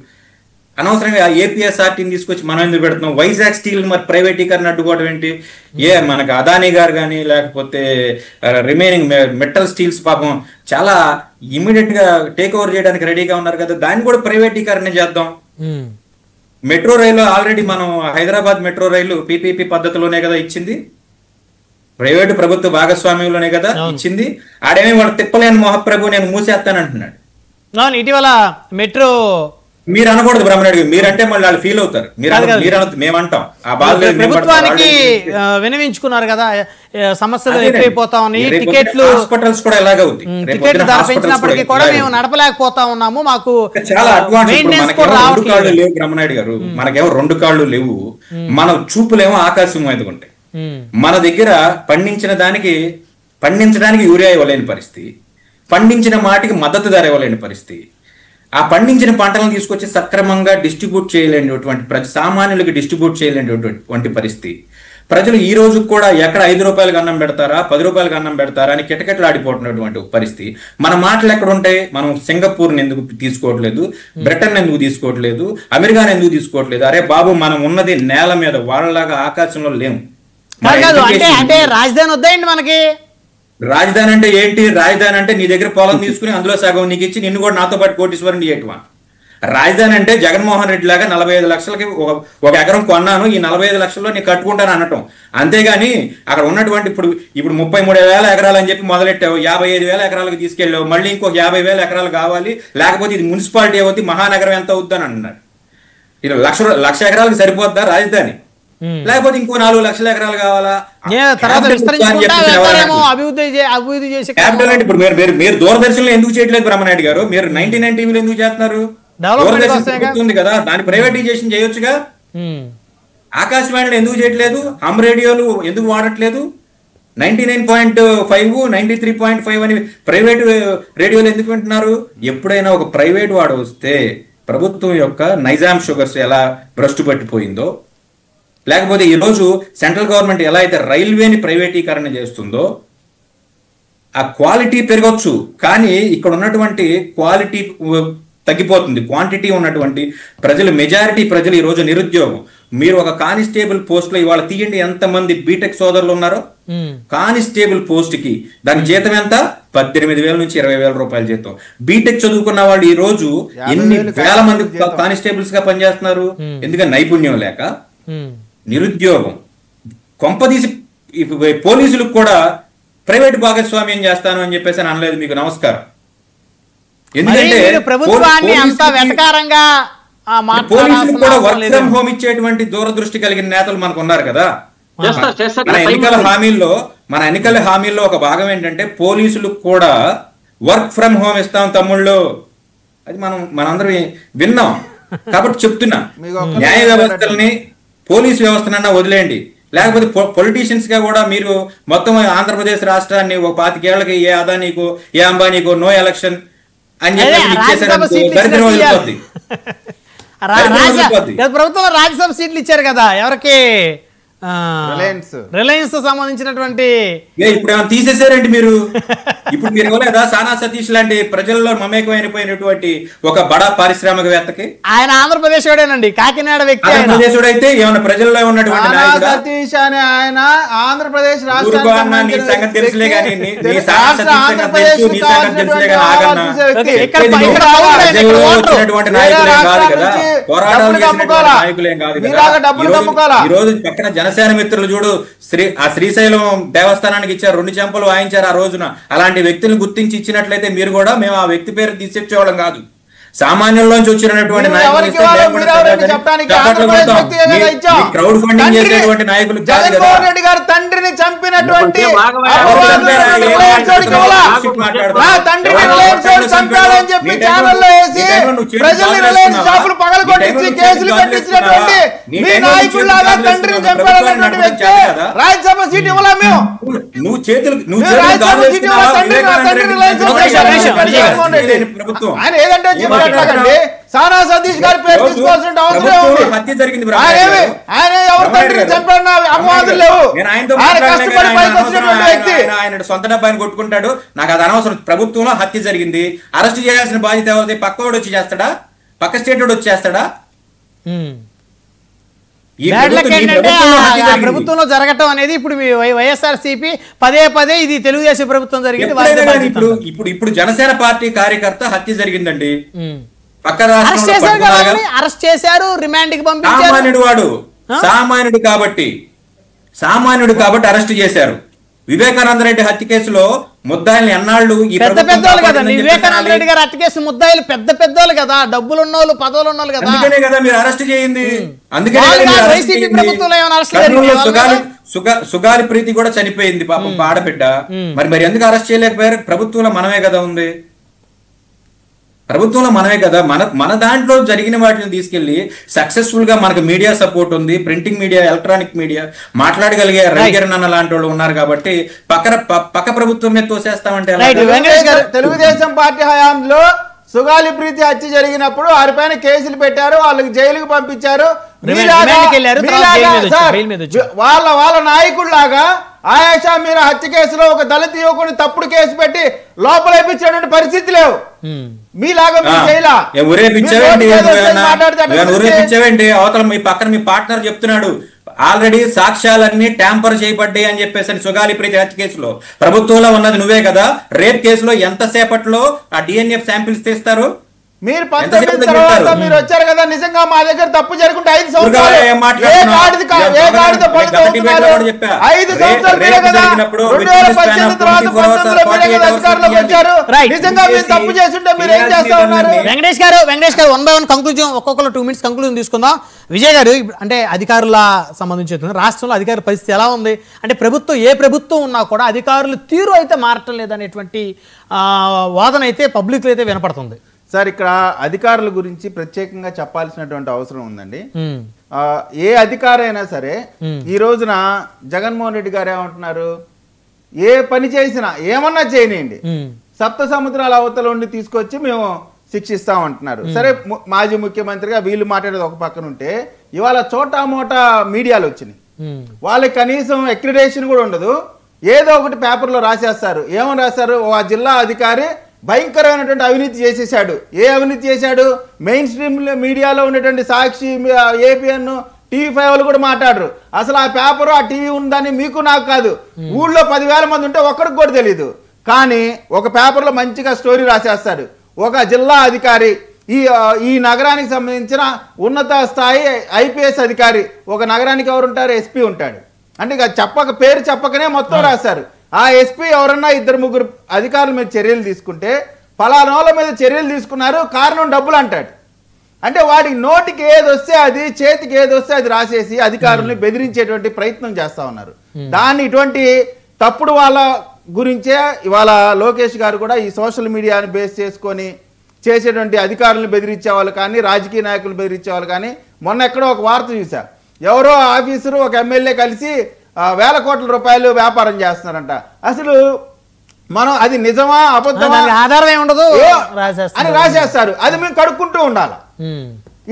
[SPEAKER 7] అనవసరంగా ఏపీఎస్ఆర్టీని తీసుకొచ్చి మనం ఎందుకు పెడుతున్నాం? వైజాగ్ స్టీల్ మరి ప్రైవేటీకరణ అడ్డుకోవడం ఏంటి? మనకు అదానీ గారు కానీ లేకపోతే రిమైనింగ్ మెటల్ స్టీల్స్ పాపం చాలా ఇమీడియట్ గా టేక్ ఓవర్ చేయడానికి రెడీగా ఉన్నారు కదా. దాన్ని కూడా ప్రైవేటీకరణ చేద్దాం. మెట్రో రైలు ఆల్రెడీ మనం హైదరాబాద్ మెట్రో రైలు పీపీపీ పద్ధతిలోనే కదా ఇచ్చింది, ప్రైవేటు ప్రభుత్వ భాగస్వామ్యంలోనే కదా ఇచ్చింది. ఆడేమీ వాడు తిప్పలేని మహాప్రభు నేను మూసేస్తానంటున్నాడు.
[SPEAKER 2] ఇటీవల మెట్రో
[SPEAKER 7] మీరు అనకూడదు బ్రహ్మనాయుడు గారు, మీరంటే మళ్ళీ వాళ్ళు ఫీల్ అవుతారు. మేమంటాం ఆ బాధ
[SPEAKER 2] ప్రభుత్వానికి వినవించుకున్నారు కదా, సమస్యలు ఎక్కువైపోతా ఉన్నాయి.
[SPEAKER 7] హాస్పిటల్స్ కూడా ఎలాగ అవుతాయి,
[SPEAKER 2] టికెట్లు ధర పెంచినప్పటికీ కూడా మేము నడపలేకపోతా ఉన్నాము, మాకు
[SPEAKER 7] చాలా అడ్వాన్స్. 2 కాళ్ళు లేవు బ్రహ్మనాయుడు గారు, మనకేమో 2 కాళ్ళు లేవు, మన చూపులేమో ఆకాశం మీదగా ఉంటాయి. మన దగ్గర పండించడానికి యూరియా ఇవ్వలేని పరిస్థితి, పండించిన మాటికి మద్దతు ధర ఇవ్వలేని పరిస్థితి, ఆ పండించిన పంటలను తీసుకొచ్చి సక్రమంగా డిస్ట్రిబ్యూట్ చేయలేనటువంటి సామాన్యులకి డిస్ట్రిబ్యూట్ చేయలేనటువంటి పరిస్థితి, ప్రజలు ఈ రోజు కూడా ఎక్కడ 5 రూపాయలకు అన్నం పెడతారా 10 రూపాయలకు అన్నం పెడతారా అని కిటకిటలు ఆడిపోతున్నటువంటి పరిస్థితి. మన మాటలు ఎక్కడ ఉంటాయి? మనం సింగపూర్ని ఎందుకు తీసుకోవట్లేదు, బ్రిటన్ ఎందుకు తీసుకోవట్లేదు, అమెరికాని ఎందుకు తీసుకోవట్లేదు? అరే బాబు, మనం ఉన్నది నేల మీద, వాళ్ళలాగా ఆకాశంలో లేము.
[SPEAKER 2] అంటే రాజధాని వద్దాయండి మనకి.
[SPEAKER 7] రాజధాని అంటే ఏంటి? రాజధాని అంటే నీ దగ్గర పొలం తీసుకుని అందులో సగం నీకు ఇచ్చి నిన్ను కూడా నాతో పాటు కోటీశ్వరుని చేయటమా? రాజధాని అంటే జగన్మోహన్ రెడ్డి లాగా 45 లక్షలకి ఒక ఎకరం కొన్నాను, ఈ 45 లక్షల్లో నేను కట్టుకుంటాను అనటం. అంతేగాని అక్కడ ఉన్నటువంటి ఇప్పుడు 33,000 ఎకరాలు అని చెప్పి మొదలెట్టావు, 55,000 ఎకరాలకు తీసుకెళ్ళావు, మళ్ళీ ఇంకొక 50,000 ఎకరాలు కావాలి, లేకపోతే ఇది మున్సిపాలిటీ అవుద్ది, మహానగరం ఎంత అవుద్దని అన్నారు. ఇది 1,00,000 ఎకరాలకు సరిపోద్దా రాజధాని? లేకపోతే ఇంకో 4 లక్షల ఎకరాలు కావాలా? ఇప్పుడు మీరు దూరదర్శన్లో ఎందుకు చేయట్లేదు బ్రహ్మనాయుడు గారు? మీరు 99 టీవీలో ఎందుకు చేస్తున్నారు? దూరదర్శన్ కదా, దాన్ని ప్రైవేటైజేషన్ చేయొచ్చుగా. ఆకాశవాణిలో ఎందుకు చేయట్లేదు? హమ్ రేడియోలు ఎందుకు వాడట్లేదు? 99.5 93.5 అని ప్రైవేట్ రేడియోలు ఎందుకు వింటున్నారు? ఎప్పుడైనా ఒక ప్రైవేట్ వాడు వస్తే ప్రభుత్వం యొక్క నైజాం షుగర్స్ ఎలా భ్రష్టు పట్టిపోయిందో, లేకపోతే ఈరోజు సెంట్రల్ గవర్నమెంట్ ఎలా అయితే రైల్వేని ప్రైవేటీకరణ చేస్తుందో, ఆ క్వాలిటీ పెరగచ్చు, కానీ ఇక్కడ ఉన్నటువంటి క్వాలిటీ తగ్గిపోతుంది. క్వాంటిటీ ఉన్నటువంటి ప్రజలు, మెజారిటీ ప్రజలు ఈరోజు నిరుద్యోగం. మీరు ఒక కానిస్టేబుల్ పోస్ట్ లో ఇవాళ తీయండి ఎంతమంది బీటెక్ సోదరులు ఉన్నారో. కానిస్టేబుల్ పోస్ట్ కి దాని జీతం ఎంత? 18,000 నుంచి 20,000 రూపాయల జీతం. బీటెక్ చదువుకున్న వాళ్ళు ఈ రోజు ఎన్ని వేల మంది కానిస్టేబుల్స్ గా పనిచేస్తున్నారు? ఎందుకంటే నైపుణ్యం లేక, నిరుద్యోగం. కొంపదీసి పోలీసులకు కూడా ప్రైవేట్ భాగస్వామ్యం చేస్తాను అని చెప్పేసి అని అనలేదు. మీకు నమస్కారం. ఎందుకంటే పోలీసులు కూడా వర్క్ ఫ్రం హోమ్ ఇచ్చేటువంటి దూరదృష్టి కలిగిన నేతలు మనకు ఉన్నారు కదా. మన ఎన్నికల హామీల్లో ఒక భాగం ఏంటంటే పోలీసులకు కూడా వర్క్ ఫ్రం హోమ్ ఇస్తాం తమ్ముళ్ళు. అది మనందరం విన్నాం కాబట్టి చెప్తున్నా. న్యాయ వ్యవస్థల్ని, పోలీసు వ్యవస్థనన్నా వదిలేయండి. లేకపోతే పొలిటీషియన్స్ గా కూడా మీరు మొత్తం ఆంధ్రప్రదేశ్ రాష్ట్రాన్ని ఒక 25 ఏళ్లకి ఏ అదానీకో ఏ అంబానీకో నో ఎలక్షన్ అని చెప్పేసి దరిద్రం వదిలిపోద్ది.
[SPEAKER 2] ప్రభుత్వం రాజ్యసభ సీట్లు ఇచ్చారు కదా ఎవరికి? రిలయన్స్ సంబంధించినటువంటి.
[SPEAKER 7] ఇప్పుడు ఏమైనా తీసేసారండి మీరు? ఇప్పుడు మీరు ఇవ్వలేదా సానా సతీష్ లాంటి ప్రజల్లో మమేకమైపోయినటువంటి ఒక బడా పారిశ్రామికవేత్తకి?
[SPEAKER 2] ఆయన ఆంధ్రప్రదేశ్ వాడేనండి, కాకినాడ వ్యక్తి.
[SPEAKER 7] ఆంధ్రప్రదేశ్ అయితే ఏమైనా ప్రజల్లో ఉన్నటువంటి
[SPEAKER 3] సతీష్ అనే ఆయన ఆంధ్రప్రదేశ్
[SPEAKER 7] సంగతి తెలుసులే కానీ నాయకులేం కాదు కదా. ఈ రోజు పక్కన జనసేన మిత్రులు చూడు, శ్రీశైలం దేవస్థానానికి ఇచ్చారు, 2 చెంపలు వాయించారు ఆ రోజున. అలాంటి వ్యక్తులను గుర్తించి ఇచ్చినట్లయితే మీరు కూడా మేము ఆ వ్యక్తి పేరు తీసేవాళ్ళం కాదు. సామాన్యంలోంచి వచ్చినటువంటి క్రౌడ్ ఫండింగ్ చేసేటువంటి నాయకులు
[SPEAKER 3] జగన్మోహన్ రెడ్డి గారు తండ్రిని చంపినటువంటి రాజ్యసభ సీట్ ఇవ్వలేం మేము.
[SPEAKER 7] నువ్వు చేతులు
[SPEAKER 3] ఆయన ఏదంటే సానా సతీష్ గారి పేరు తీసుకోవాల్సిన అవసరం ఉంది.
[SPEAKER 7] హత్య జరిగింది.
[SPEAKER 3] ఆయన ఎవరు తండ్రిని చంపాడన్న అపవాదులు లేవు.
[SPEAKER 7] ఆయన సొంత డబ్బాయిని కొట్టుకుంటాడు. నాకు అది అనవసరం. ప్రభుత్వంలో హత్య జరిగింది, అరెస్ట్ చేయాల్సిన బాధ్యత ఎవరిది? పక్కవాడు వచ్చి చేస్తాడా? పక్క స్టేట్ వాడు వచ్చి చేస్తాడా?
[SPEAKER 2] ప్రభుత్వంలో జరగటం అనేది ఇప్పుడు వైఎస్ఆర్సీపీ పదే ఇది తెలుగుదేశం ప్రభుత్వం జరిగింది.
[SPEAKER 7] ఇప్పుడు జనసేన పార్టీ కార్యకర్త హత్య జరిగిందండి. పక్క
[SPEAKER 2] అరెస్ట్ చేశారు, రిమాండ్ కి పంపించారు.
[SPEAKER 7] సామాన్యుడు కాబట్టి అరెస్ట్ చేశారు. వివేకానంద రెడ్డి హత్య కేసులో ముద్దాయిల్ని ఎన్నాళ్ళు
[SPEAKER 2] పెద్ద పెద్దోళ్ళు కదండి. వివేకానంద రెడ్డి గారు హత్య కేసు ముద్దాయిలు పెద్ద పెద్దోళ్ళు కదా, డబ్బులున్నోళ్ళు, పదవులు ఉన్నోళ్ళు కదా.
[SPEAKER 7] అందుకనే కదా మీరు అరెస్ట్ చేయింది.
[SPEAKER 2] వైసీపీ ప్రభుత్వంలో ఏమైనా అరెస్ట్
[SPEAKER 7] సుగాలి ప్రీతి కూడా చనిపోయింది పాపం, ఆడబిడ్డ. మరి ఎందుకు అరెస్ట్ చేయలేకపోయారు? ప్రభుత్వంలో మనమే కదా ఉంది. ప్రభుత్వంలో మనమే కదా మన దాంట్లో జరిగిన వాటిని తీసుకెళ్లి సక్సెస్ఫుల్ గా మనకు మీడియా సపోర్ట్ ఉంది, ప్రింటింగ్ మీడియా, ఎలక్ట్రానిక్ మీడియా, మాట్లాడగలిగే రవికిరణ్ అన్న లాంటి వాళ్ళు ఉన్నారు కాబట్టి పక్క ప్రభుత్వం మీద తోసేస్తామంటే
[SPEAKER 3] తెలుగుదేశం పార్టీ హయాంలో సుగాలి ప్రీతి హత్య జరిగినప్పుడు వారిపైన కేసులు పెట్టారు, వాళ్ళకి జైలుకు పంపించారు. వాళ్ళ నాయకుల్లాగా ఆయాషా మీరు హత్య కేసులో ఒక దళిత యువకుని తప్పుడు కేసు పెట్టి లోపల వేయించేటువంటి పరిస్థితి లేవు. మీలాగా
[SPEAKER 7] అవతల మీ పక్కన మీ పార్ట్నర్ చెప్తున్నాడు ఆల్రెడీ సాక్ష్యాలన్నీ ట్యాంపర్ చేయబడ్డాయి అని చెప్పేసి సుగాలి ప్రీతి హత్య కేసులో ప్రభుత్వంలో ఉన్నది నువ్వే కదా. రేప్ కేసులో ఎంతసేపట్లో ఆ డిఎన్ఏ శాంపిల్స్ తీస్తారు?
[SPEAKER 3] మీరు 19 తర్వాత మీరు వచ్చారు కదా, నిజంగా మా దగ్గర తప్పు జరుగుంటే 5 సంవత్సరాలు
[SPEAKER 2] వెంకటేష్ గారు 1 by 1 కంక్లూజన్, ఒక్కొక్కరు 2 minutes కంక్లూజన్ తీసుకుందాం. విజయ్ గారు, అంటే అధికారుల సంబంధించి రాష్ట్రంలో అధికారుల పరిస్థితి ఎలా ఉంది? అంటే ప్రభుత్వం ఏ ప్రభుత్వం ఉన్నా కూడా అధికారుల తీరు అయితే మారటం లేదనేటువంటి వాదన అయితే పబ్లిక్ అయితే వినపడుతుంది.
[SPEAKER 3] సార్, ఇక్కడ అధికారుల గురించి ప్రత్యేకంగా చెప్పాల్సినటువంటి అవసరం ఉందండి. ఏ అధికారైనా సరే ఈ రోజున జగన్మోహన్ రెడ్డి గారు ఏమంటున్నారు, ఏ పని చేసినా ఏమన్నా చేయనియండి సప్త సముద్రాల అవతల ఉండి తీసుకొచ్చి మేము శిక్షిస్తామంటున్నారు. సరే, మాజీ ముఖ్యమంత్రిగా వీళ్ళు మాట్లాడేది ఒక పక్కన ఉంటే, ఇవాళ చోటా మోటా మీడియాలు వచ్చినాయి. వాళ్ళకి కనీసం అక్రిడేషన్ కూడా ఉండదు. ఏదో ఒకటి పేపర్లో రాసేస్తారు. ఏమని రాస్తారు? ఆ జిల్లా అధికారి భయంకరమైనటువంటి అవినీతి చేసేసాడు. ఏ అవినీతి చేశాడు? మెయిన్ స్ట్రీమ్ మీడియాలో ఉన్నటువంటి సాక్షి, ఏపీఎన్, TV5 కూడా మాట్లాడరు. అసలు ఆ పేపరు ఆ టీవీ ఉందని మీకు నాకు కాదు, ఊళ్ళో 10,000 మంది ఉంటే ఒక్కడికి కూడా తెలియదు. కానీ ఒక పేపర్లో మంచిగా స్టోరీ రాసేస్తాడు. ఒక జిల్లా అధికారి, ఈ నగరానికి సంబంధించిన ఉన్నత స్థాయి IPS అధికారి, ఒక నగరానికి ఎవరు ఉంటారు? SP ఉంటాడు. అంటే ఇక పేరు చెప్పకనే మొత్తం రాశారు. ఆ SP ఎవరన్నా 2-3 అధికారుల మీద చర్యలు తీసుకుంటే ఫలానాల మీద చర్యలు తీసుకున్నారు, కారణం డబ్బులు అంటాడు. అంటే వాడికి నోటికి ఏది వస్తే అది, చేతికి ఏది వస్తే అది రాసేసి అధికారుల్ని బెదిరించేటువంటి ప్రయత్నం చేస్తా ఉన్నారు. దాన్ని ఇటువంటి తప్పుడు వాళ్ళ గురించే ఇవాళ లోకేష్ గారు కూడా ఈ సోషల్ మీడియాని బేస్ చేసుకొని చేసేటువంటి అధికారులను బెదిరించే వాళ్ళు కానీ, రాజకీయ నాయకులు బెదిరించే వాళ్ళు కానీ. మొన్న ఎక్కడో ఒక వార్త చూసా, ఎవరో ఆఫీసరు ఒక ఎమ్మెల్యే కలిసి వేల కోట్ల రూపాయలు వ్యాపారం చేస్తున్నారంట. అసలు మనం అది నిజమా అబద్ధమా
[SPEAKER 2] ఆధారమే ఉండదు
[SPEAKER 3] అని రాసేస్తారు. అది మేము కడుక్కుంటూ ఉండాలి.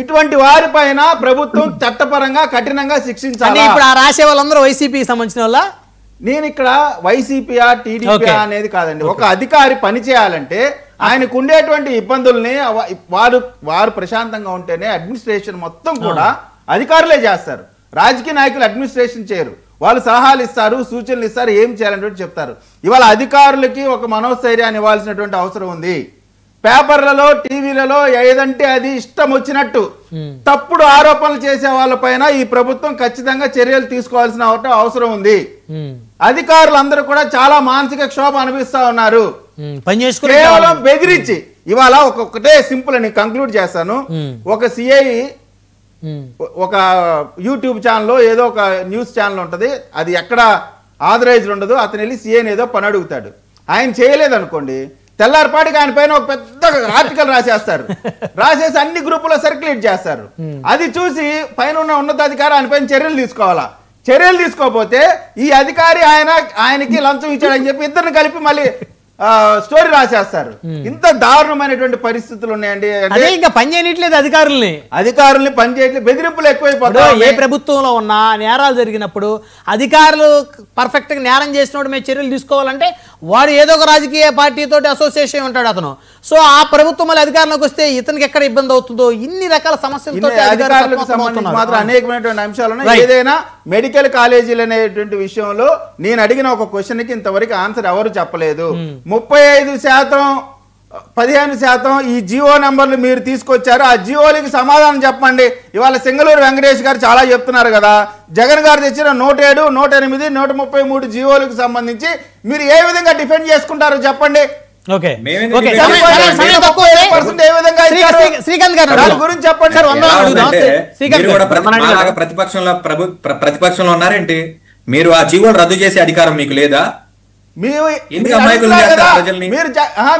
[SPEAKER 3] ఇటువంటి వారిపైన ప్రభుత్వం చట్టపరంగా కఠినంగా శిక్షించాలి.
[SPEAKER 2] ఇప్పుడు ఆ రాసే వాళ్ళందరూ వైసీపీకి సంబంధించిన వాళ్ళ?
[SPEAKER 3] నేను ఇక్కడ వైసీపీయా టీడీపీ అనేది కాదండి. ఒక అధికారి పని చేయాలంటే ఆయనకు ఉండేటువంటి ఇబ్బందుల్ని వారు ప్రశాంతంగా ఉంటేనే అడ్మినిస్ట్రేషన్ మొత్తం కూడా అధికారులే చేస్తారు. రాజకీయ నాయకులు అడ్మినిస్ట్రేషన్ చేయరు. వాళ్ళు సలహాలు ఇస్తారు, సూచనలు ఇస్తారు, ఏం చేయాలంటే చెప్తారు. ఇవాళ అధికారులకి ఒక మనోస్థైర్యాన్ని ఇవ్వాల్సినటువంటి అవసరం ఉంది. పేపర్లలో, టీవీలలో ఏదంటే అది ఇష్టం వచ్చినట్టు తప్పుడు ఆరోపణలు చేసే వాళ్ళపైన ఈ ప్రభుత్వం ఖచ్చితంగా చర్యలు తీసుకోవాల్సిన అవసరం ఉంది. అధికారులందరూ కూడా చాలా మానసిక క్షోభ అనిపిస్తా ఉన్నారు. కేవలం బెదిరించి ఇవాళ ఒక్కొక్కటే సింపుల్ అని కంక్లూడ్ చేస్తాను. ఒక సిఐ ఒక యూట్యూబ్ ఛానల్లో ఏదో ఒక న్యూస్ ఛానల్ ఉంటుంది, అది ఎక్కడ ఆథరైజ్డ్ ఉండదు. అతను వెళ్ళి సీఏని ఏదో పని అడుగుతాడు, ఆయన చేయలేదు అనుకోండి, తెల్లారిపాటికి ఆయన పైన ఒక పెద్ద ఆర్టికల్ రాసేస్తారు. రాసేసి అన్ని గ్రూపులో సర్క్యులేట్ చేస్తారు. అది చూసి పైన ఉన్న ఉన్నతాధికారి ఆయన పైన చర్యలు తీసుకోవాలా. చర్యలు తీసుకోకపోతే ఈ అధికారి ఆయనకి లంచం ఇచ్చాడని చెప్పి ఇద్దరిని కలిపి మళ్ళీ స్టోరీ రాసేస్తారు. ఇంత దారుణమైనటువంటి పరిస్థితులు ఉన్నాయండి.
[SPEAKER 2] ఇంకా పని చేయట్లేదు
[SPEAKER 3] అధికారుల్ని పని చేయట్లేదు, బెదిరింపులు ఎక్కువైపోతాయి.
[SPEAKER 2] ఏ ప్రభుత్వంలో ఉన్నా నేరాలు జరిగినప్పుడు అధికారులు పర్ఫెక్ట్ గా నేరం చేసినోడు మీద చర్యలు తీసుకోవాలంటే వాడు ఏదో ఒక రాజకీయ పార్టీతో అసోసియేషన్ ఉంటాడు అతను. సో ఆ ప్రభుత్వం మళ్ళీ అధికారంలోకి వస్తే ఇతనికి ఎక్కడ ఇబ్బంది అవుతుందో ఇన్ని రకాల సమస్యలతో
[SPEAKER 3] అధికారులకు సంబంధించి మాత్రం అనేకమైనటువంటి అంశాలు ఉన్నాయి. ఏదైనా మెడికల్ కాలేజీలు అనేటువంటి విషయంలో నేను అడిగిన ఒక క్వశ్చన్ కి ఇంతవరకు ఆన్సర్ ఎవరు చెప్పలేదు. 35%, 15% ఈ జియో నెంబర్లు మీరు తీసుకొచ్చారు, ఆ జియోలకి సమాధానం చెప్పండి. ఇవాళ సింగళూరు వెంకటేష్ గారు చాలా చెప్తున్నారు కదా, జగన్ గారు తెచ్చిన 107, 108, 133 జియోలకు సంబంధించి మీరు ఏ విధంగా డిఫెండ్ చేసుకుంటారో చెప్పండి.
[SPEAKER 2] శ్రీకాంత్ గారు గురించి చెప్పండి.
[SPEAKER 7] ప్రతిపక్షంలో ఉన్నారేంటి? మీరు ఆ జీవోలు రద్దు చేసే అధికారం మీకు లేదా? ఎందుకు అమాయకులు చేస్తారు ప్రజల్ని?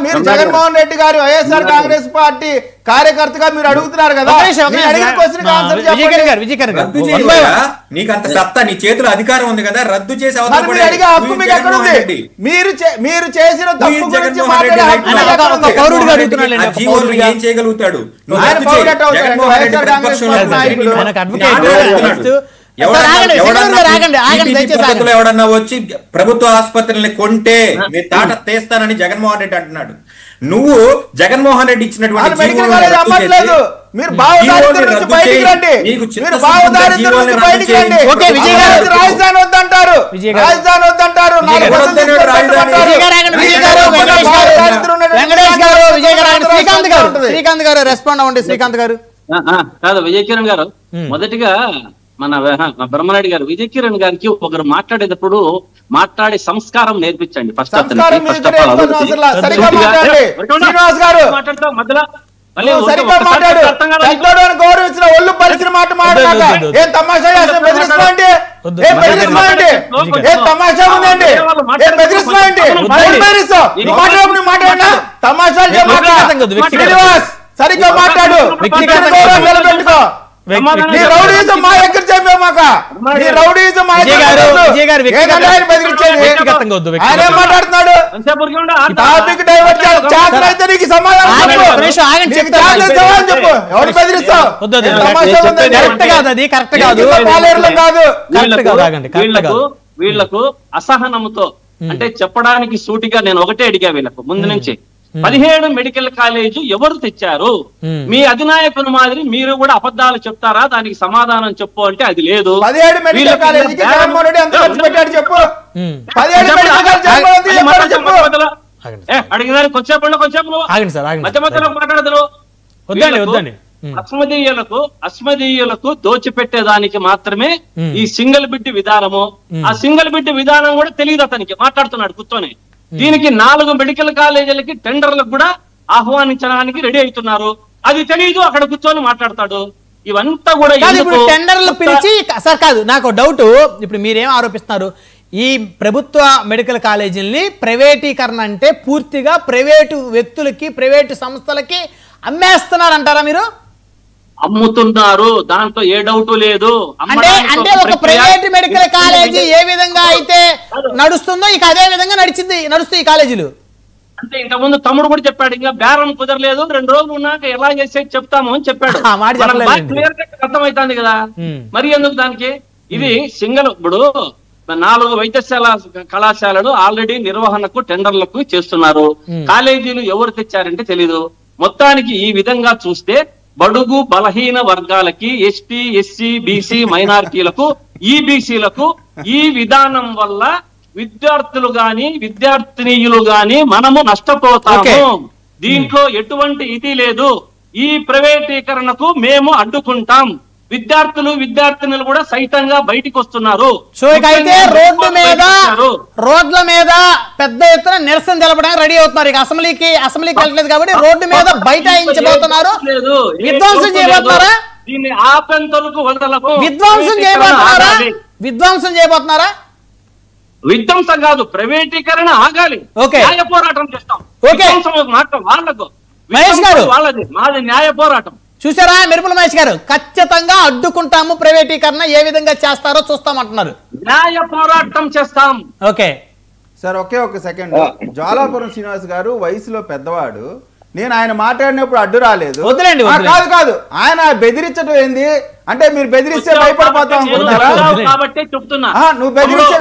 [SPEAKER 3] మీరు జగన్మోహన్ రెడ్డి గారు వైఎస్ఆర్ కాంగ్రెస్ పార్టీ కార్యకర్తగా మీరు అడుగుతున్నారు కదా,
[SPEAKER 7] నీకు అంత సత్తా, నీ చేతిలో అధికారం ఉంది కదా, రద్దు చేసి
[SPEAKER 3] అడిగే హక్కు మీకు ఎక్కడ ఉంది? మీరు చేసిన తప్పు గురించి
[SPEAKER 7] ఏం చేయగలుగుతాడు? ఎవడన్నా వచ్చి ప్రభుత్వ ఆసుపత్రుల్ని కొంటే మీరు తాట తీస్తానని జగన్మోహన్ రెడ్డి అంటున్నాడు. నువ్వు జగన్మోహన్ రెడ్డి ఇచ్చినటువంటి
[SPEAKER 3] రాజధాని వద్దంటారు, రాజధాని వద్దంటారు.
[SPEAKER 2] శ్రీకాంత్ గారు రెస్పాండ్ అవ్వండి. శ్రీకాంత్ గారు
[SPEAKER 4] కాదు, విజయ్ కిరణ్ గారు మొదటిగా మన బ్రహ్మనాయుడు గారు విజయ్ కిరణ్ గారికి ఒకరు మాట్లాడేటప్పుడు మాట్లాడే సంస్కారం నేర్పించండి. ఫస్ట్
[SPEAKER 3] గౌరవించిన ఒళ్ళు పరిచిన మాట మాట్లాడాక ఏం తమాషా బెదిరిస్తామండి? ఏం బెదిరిస్తామండి? ఏం తమాషా ఉందండి? ఏం బెదిరిస్తామండి? మాట్లాడినా తమాషాలు శ్రీనివాస్ సరిగ్గా మాట్లాడు. నిలబెట్టుకో.
[SPEAKER 4] వీళ్లకు అసహనంతో అంటే చెప్పడానికి సూటిగా నేను ఒకటే అడిగా వీళ్ళకు ముందు నుంచి 17 మెడికల్ కాలేజ్ ఎవరు తెచ్చారు? మీ అధినాయకుని మాదిరి మీరు కూడా అబద్ధాలు చెప్తారా? దానికి సమాధానం చెప్పు అంటే అది లేదు.
[SPEAKER 3] 17 మెడికల్ కాలేజీకి జగన్మోహన్ రెడ్డి ఎంత ఖర్చు పెట్టాడు చెప్పు. 17 మెడికల్ కాలేజ్ చెప్పు.
[SPEAKER 4] అడిగినారు కొంచెంసేపు మధ్య మధ్యలో మాట్లాడదు. అస్మదీయులకు దోచిపెట్టేదానికి మాత్రమే ఈ సింగిల్ బిడ్ విధానము. ఆ సింగిల్ బిడ్ విధానం కూడా తెలియదు అతనికి, మాట్లాడుతున్నాడు కూర్చొని. దీనికి 4 మెడికల్ కాలేజీలకి టెండర్లకు కూడా ఆహ్వానించడానికి రెడీ అవుతున్నారు. అది తెలియదు, అక్కడ కూర్చొని మాట్లాడతాడు. ఇవంతా కూడా
[SPEAKER 2] టెండర్లు పిలిచి సార్ కాదు, నాకు డౌట్. ఇప్పుడు మీరేం ఆరోపిస్తున్నారు? ఈ ప్రభుత్వ మెడికల్ కాలేజీల్ని ప్రైవేటీకరణ అంటే పూర్తిగా ప్రైవేటు వ్యక్తులకి, ప్రైవేటు సంస్థలకి అమ్మేస్తున్నారంటారా మీరు?
[SPEAKER 4] అమ్ముతున్నారు, దాంట్లో ఏ డౌట్ లేదు.
[SPEAKER 2] అంటే ఒక ప్రైవేట్ మెడికల్ కాలేజీ ఏ విధంగా అయితే నడుస్తుందో ఇక అదే విధంగా నడుస్తుంది ఈ కాలేజీలు.
[SPEAKER 4] అంటే ఇంతకుముందు తమ్ముడు కూడా చెప్పాడు, ఇంకా బేరం కుదరలేదు, 2 రోజులు ఉన్నాక ఎలా చేసే చెప్తాము అని చెప్పాడు. అర్థమవుతుంది కదా, మరి ఎందుకు దానికి? ఇది సింగల్. ఇప్పుడు 4 వైద్యశాల కళాశాలలు ఆల్రెడీ నిర్వహణకు టెండర్లకు చేస్తున్నారు. కాలేజీలు ఎవరు తెచ్చారంటే తెలీదు. మొత్తానికి ఈ విధంగా చూస్తే బడుగు బలహీన వర్గాలకి, ఎస్టీ, ఎస్సీ, బీసీ, మైనారిటీలకు, ఈబీసీలకు ఈ విధానం వల్ల విద్యార్థులు గాని విద్యార్థినీయులు గాని మనము నష్టపోతాము. దీంట్లో ఎటువంటి ఇది లేదు. ఈ ప్రైవేటీకరణకు మేము అడ్డుకుంటాం. విద్యార్థులు కూడా సైతంగా బయటికి వస్తున్నారు.
[SPEAKER 2] సో ఇక అయితే రోడ్ల మీద పెద్ద ఎత్తున నిరసన తెలపడానికి రెడీ అవుతున్నారు. ఇక అసెంబ్లీకి వెళ్ళలేదు కాబట్టి రోడ్డు మీద బైఠాయించబోతున్నారు. విధ్వంసం చేయబోతున్నారా?
[SPEAKER 4] దీన్ని ఆపెంతలకు వదలకు.
[SPEAKER 2] విధ్వంసం చేయబోతున్నారా?
[SPEAKER 4] విధ్వంసం కాదు, ప్రైవేటీకరణ ఆగాలి. న్యాయ పోరాటం చేస్తాం. వాళ్ళకు వాళ్ళది, మాది న్యాయ పోరాటం.
[SPEAKER 2] చూసారా మెరుపుల మహేష్ గారు, ఖచ్చితంగా అడ్డుకుంటాము, ప్రైవేటీకరణ ఏ విధంగా చేస్తారో చూస్తామంటున్నారు.
[SPEAKER 4] న్యాయ పోరాటం చేస్తాం.
[SPEAKER 2] ఓకే
[SPEAKER 3] సార్, ఒక సెకండ్. జ్వాలాపురం శ్రీనివాస్ గారు వయసులో పెద్దవాడు. నేను ఆయన మాట్లాడినప్పుడు అడ్డు రాలేదు. కాదు ఆయన బెదిరించడం ఏంది అంటే మీరు బెదిరిస్తే భయపడిపోతాం అనుకుంటారా? నువ్వు బెదిరిస్తే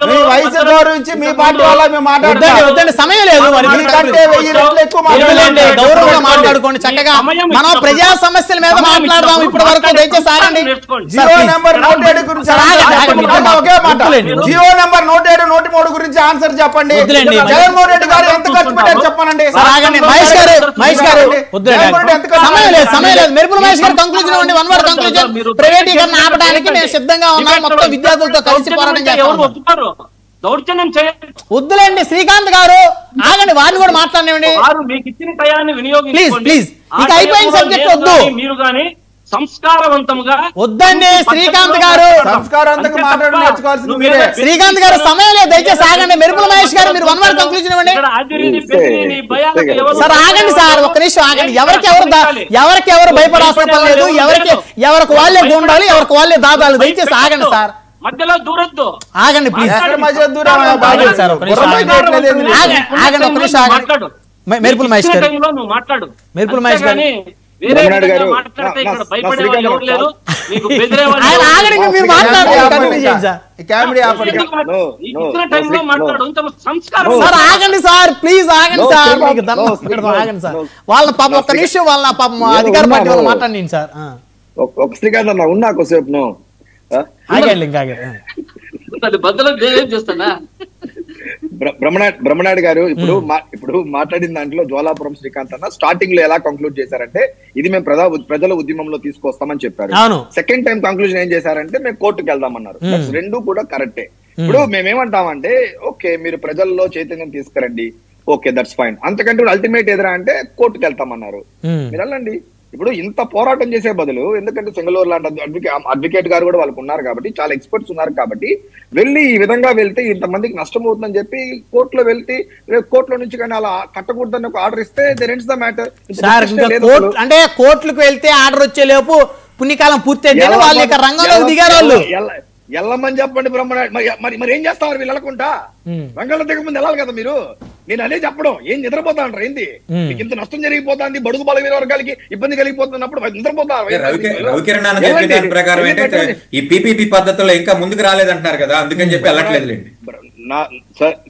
[SPEAKER 3] మీ వయసు గౌరవించి మీ పార్టీ వాళ్ళ మేము మాట్లాడుతున్నాం.
[SPEAKER 2] సమయం లేదు,
[SPEAKER 3] 1000 రెట్లు ఎక్కువ
[SPEAKER 2] గౌరవంగా మాట్లాడుకోండి. చక్కగా మనం ప్రజా సమస్యల మీద మాట్లాడదాం. ఇప్పటి వరకు దయచేసి ఆగండి.
[SPEAKER 3] జియో నెంబర్ 107 గురించి ఒకే మాట, జియో నెంబర్ 107, 103 గురించి ఆన్సర్ చెప్పండి. జగన్మోహన్ రెడ్డి గారు ఎంత ఖర్చు పెట్టారు చెప్పనండి.
[SPEAKER 2] మహేష్ గారు సమయం లేదు. మెరుపుల మహేష్ గారు కంక్లూజన్ ఇవ్వండి. 1 word కంక్లూజన్. ప్రైవేటీకరణ ఆపడానికి మేము సిద్ధంగా ఉన్నాం. మొత్తం విద్యార్థులతో కలిసి పోరాటం చేస్తాం. వద్దులేండి శ్రీకాంత్ గారు, ఆగండి, వారిని కూడా మాట్లాడండి.
[SPEAKER 4] మీకు ఇచ్చిన టయాన్ని
[SPEAKER 2] ప్లీజ్. ఇక అయిపోయిన సబ్జెక్ట్ వద్దు.
[SPEAKER 4] మీరు గాని సంస్కారవంతంగా
[SPEAKER 2] వద్దండి శ్రీకాంత్ గారు.
[SPEAKER 3] సంస్కారవంతంగా మాట్లాడడం నేర్చుకోవాల్సింది మీరే.
[SPEAKER 2] శ్రీకాంత్ గారు సమయం లేదు, దయచేసి ఆగండి. మెరుపుల మహేష్ గారు మీరు వన్ వర్డ్ కంక్లూజన్ ఇవ్వండి. సార్ ఆగండి సార్, ఒక్క నిమిషం ఆగండి. ఎవరికి భయపడాల్సిన పని లేదు. ఎవరికి వాళ్ళే గుండాలి, ఎవరికి వాళ్ళే దాదాలు. దయచేసి ఆగండి సార్,
[SPEAKER 4] మధ్యలో దూరొద్దు.
[SPEAKER 2] ఆగండి ప్లీజ్. మెరుపుల మహేష్ గారు, మెరుపుల మహేష్ గారు ఆగండి సార్, ప్లీజ్ ఆగండి సార్, మీకు ఆగండి సార్. వాళ్ళ పాపం ఒక్క నిమిషం, వాళ్ళ పాపం అధికార పార్టీ వాళ్ళు మాట్లాడండి సార్.
[SPEAKER 6] శ్రీకాంత్ అన్న ఉన్నా కొద్దిసేపు
[SPEAKER 2] ఆగండి ఇంకా
[SPEAKER 4] చేస్తానా.
[SPEAKER 6] బ్రహ్మనాయుడు గారు ఇప్పుడు మాట్లాడిన దాంట్లో జ్వాలాపురం శ్రీకాంత్ అన్న స్టార్టింగ్ లో ఎలా కంక్లూడ్ చేశారంటే ఇది మేము ప్రజల ఉద్యమంలో తీసుకొస్తామని చెప్పారు. సెకండ్ టైం కంక్లూజన్ ఏం చేశారంటే మేము కోర్టుకు వెళ్దామన్నారు. రెండు కూడా కరెక్టే. ఇప్పుడు మేమేమంటామంటే ఓకే మీరు ప్రజల్లో చైతన్యం తీసుకురండి, ఓకే దట్స్ ఫైన్. అంతకంటే అల్టిమేట్ ఎదురా అంటే కోర్టుకు వెళ్తామన్నారు. మీరు వెళ్ళండి. ఇప్పుడు ఇంత పోరాటం చేసే బదులు, ఎందుకంటే చెంగలూరు లాంటి అడ్వకేట్ గారు కూడా వాళ్ళకు ఉన్నారు కాబట్టి, చాలా ఎక్స్పర్ట్స్ ఉన్నారు కాబట్టి, వెళ్ళి ఈ విధంగా వెళ్తే ఇంతమందికి నష్టం అవుతుందని చెప్పి కోర్టులో వెళ్తే కోర్టులో నుంచి కానీ అలా కట్టకూడదని ఒక ఆర్డర్ ఇస్తే దెన్ ఎండ్స్ ద మ్యాటర్.
[SPEAKER 2] అంటే కోర్టులకు వెళ్తే ఆర్డర్ వచ్చే లోపు పుణ్యకాలం పూర్తి వాళ్ళు ఇక రంగంలో దిగారు. వాళ్ళు
[SPEAKER 6] వెళ్ళమని చెప్పండి బ్రహ్మనాయుడు. మరి ఏం చేస్తారు వీళ్ళు వెళ్ళకుండా? రంగంలో దిగ ముందు వెళ్ళాలి కదా మీరు. నేను అదే చెప్పడం, ఏం నిద్రపోతా అంటారు ఏంది? మీకు ఇంత నష్టం జరిగిపోతుంది, బడుగు బలమైన వర్గాలకి ఇబ్బంది కలిగిపోతున్నప్పుడు నిద్రపోతారు.
[SPEAKER 7] రవికిరణ్ చెప్పిన ప్రకారం ఏంటంటే ఈ పిపిపి పద్ధతిలో ఇంకా ముందుకు రాలేదంటున్నారు కదా, అందుకని చెప్పి వెళ్ళట్లేదు.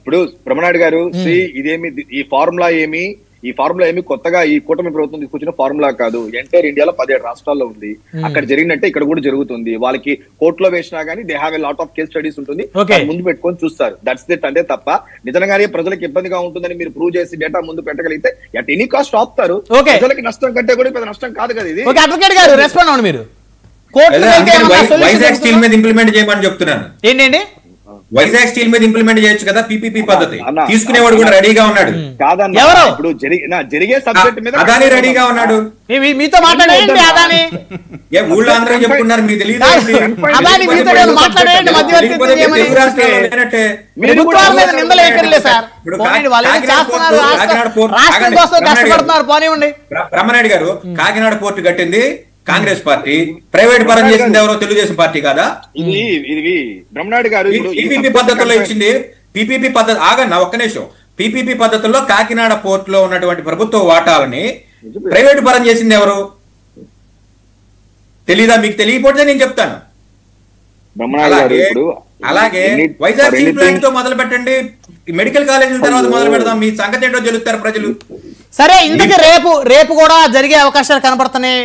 [SPEAKER 6] ఇప్పుడు బ్రహ్మనాయుడు గారు ఇదేమి ఈ ఫార్ములా ఏమి కొత్తగా ఈ కూటమి ప్రభుత్వం తీసుకొచ్చిన ఫార్ములా కాదు. ఎంటైర్ ఇండియాలో 17 రాష్ట్రాల్లో ఉంది. అక్కడ జరిగినట్టే ఇక్కడ కూడా జరుగుతుంది. వాళ్ళకి కోర్టులో వేసినా గానీ they have a lot of case studies ఉంటుంది, ముందు పెట్టుకొని చూస్తారు. That's it. అంటే తప్ప నిజంగానే ప్రజలకు ఇబ్బందిగా ఉంటుందని మీరు ప్రూవ్ చేసి డేటా ముందు పెట్టగలిగితే అట్ ఎనీ కాస్ట్ ఆపుతారు. ప్రజలకి నష్టం కంటే కూడా పెద్ద నష్టం కాదు కదా ఇది.
[SPEAKER 7] వైజాగ్ స్టీల్ మీద ఇంప్లిమెంట్ చేయమని చెప్తున్నాను.
[SPEAKER 2] ఏంటండి
[SPEAKER 7] వైజాగ్ స్టీల్ మీద ఇంప్లిమెంట్ చేయొచ్చు కదా పిపిపి పద్ధతి. తీసుకునేవాడు కూడా రెడీగా ఉన్నాడు.
[SPEAKER 6] కాదన్నా, ఇప్పుడు జరిగే సబ్జెక్ట్ మీద
[SPEAKER 7] అదాని రెడీగా ఉన్నాడు.
[SPEAKER 2] మీతో మాట్లాడండి. అదాని
[SPEAKER 7] ఊళ్ళో అందరూ చెప్పుకున్నారు, మీకు తెలియదు. బ్రహ్మనాయుడు గారు కాకినాడ పోర్టు కట్టింది కాంగ్రెస్ పార్టీ, ప్రైవేట్ పరం చేసింది ఎవరో తెలుగుదేశం పార్టీ కాదా?
[SPEAKER 6] ఇది బ్రహ్మనాయుడు గారు
[SPEAKER 7] పిపిపి పద్ధతిలో ఇచ్చింది. పిపిపి పద్ధతి ఆగన్నా ఒక్క నిమిషం. పిపిపి పద్ధతిలో కాకినాడ పోర్ట్ లో ఉన్నటువంటి ప్రభుత్వ వాటాలని ప్రైవేట్ పరం చేసింది ఎవరు తెలీదా? మీకు తెలియకపోతే నేను చెప్తాను. అలాగే వైజాగ్ స్టీల్ ప్లాంట్ తో మొదలు పెట్టండి, మెడికల్ కాలేజీల తర్వాత మొదలు పెడదాం, మీ సంగతి ఏంటో తెలుస్తారు ప్రజలు.
[SPEAKER 2] సరే, ఇందుకు రేపు కూడా జరిగే అవకాశాలు కనబడుతున్నాయి.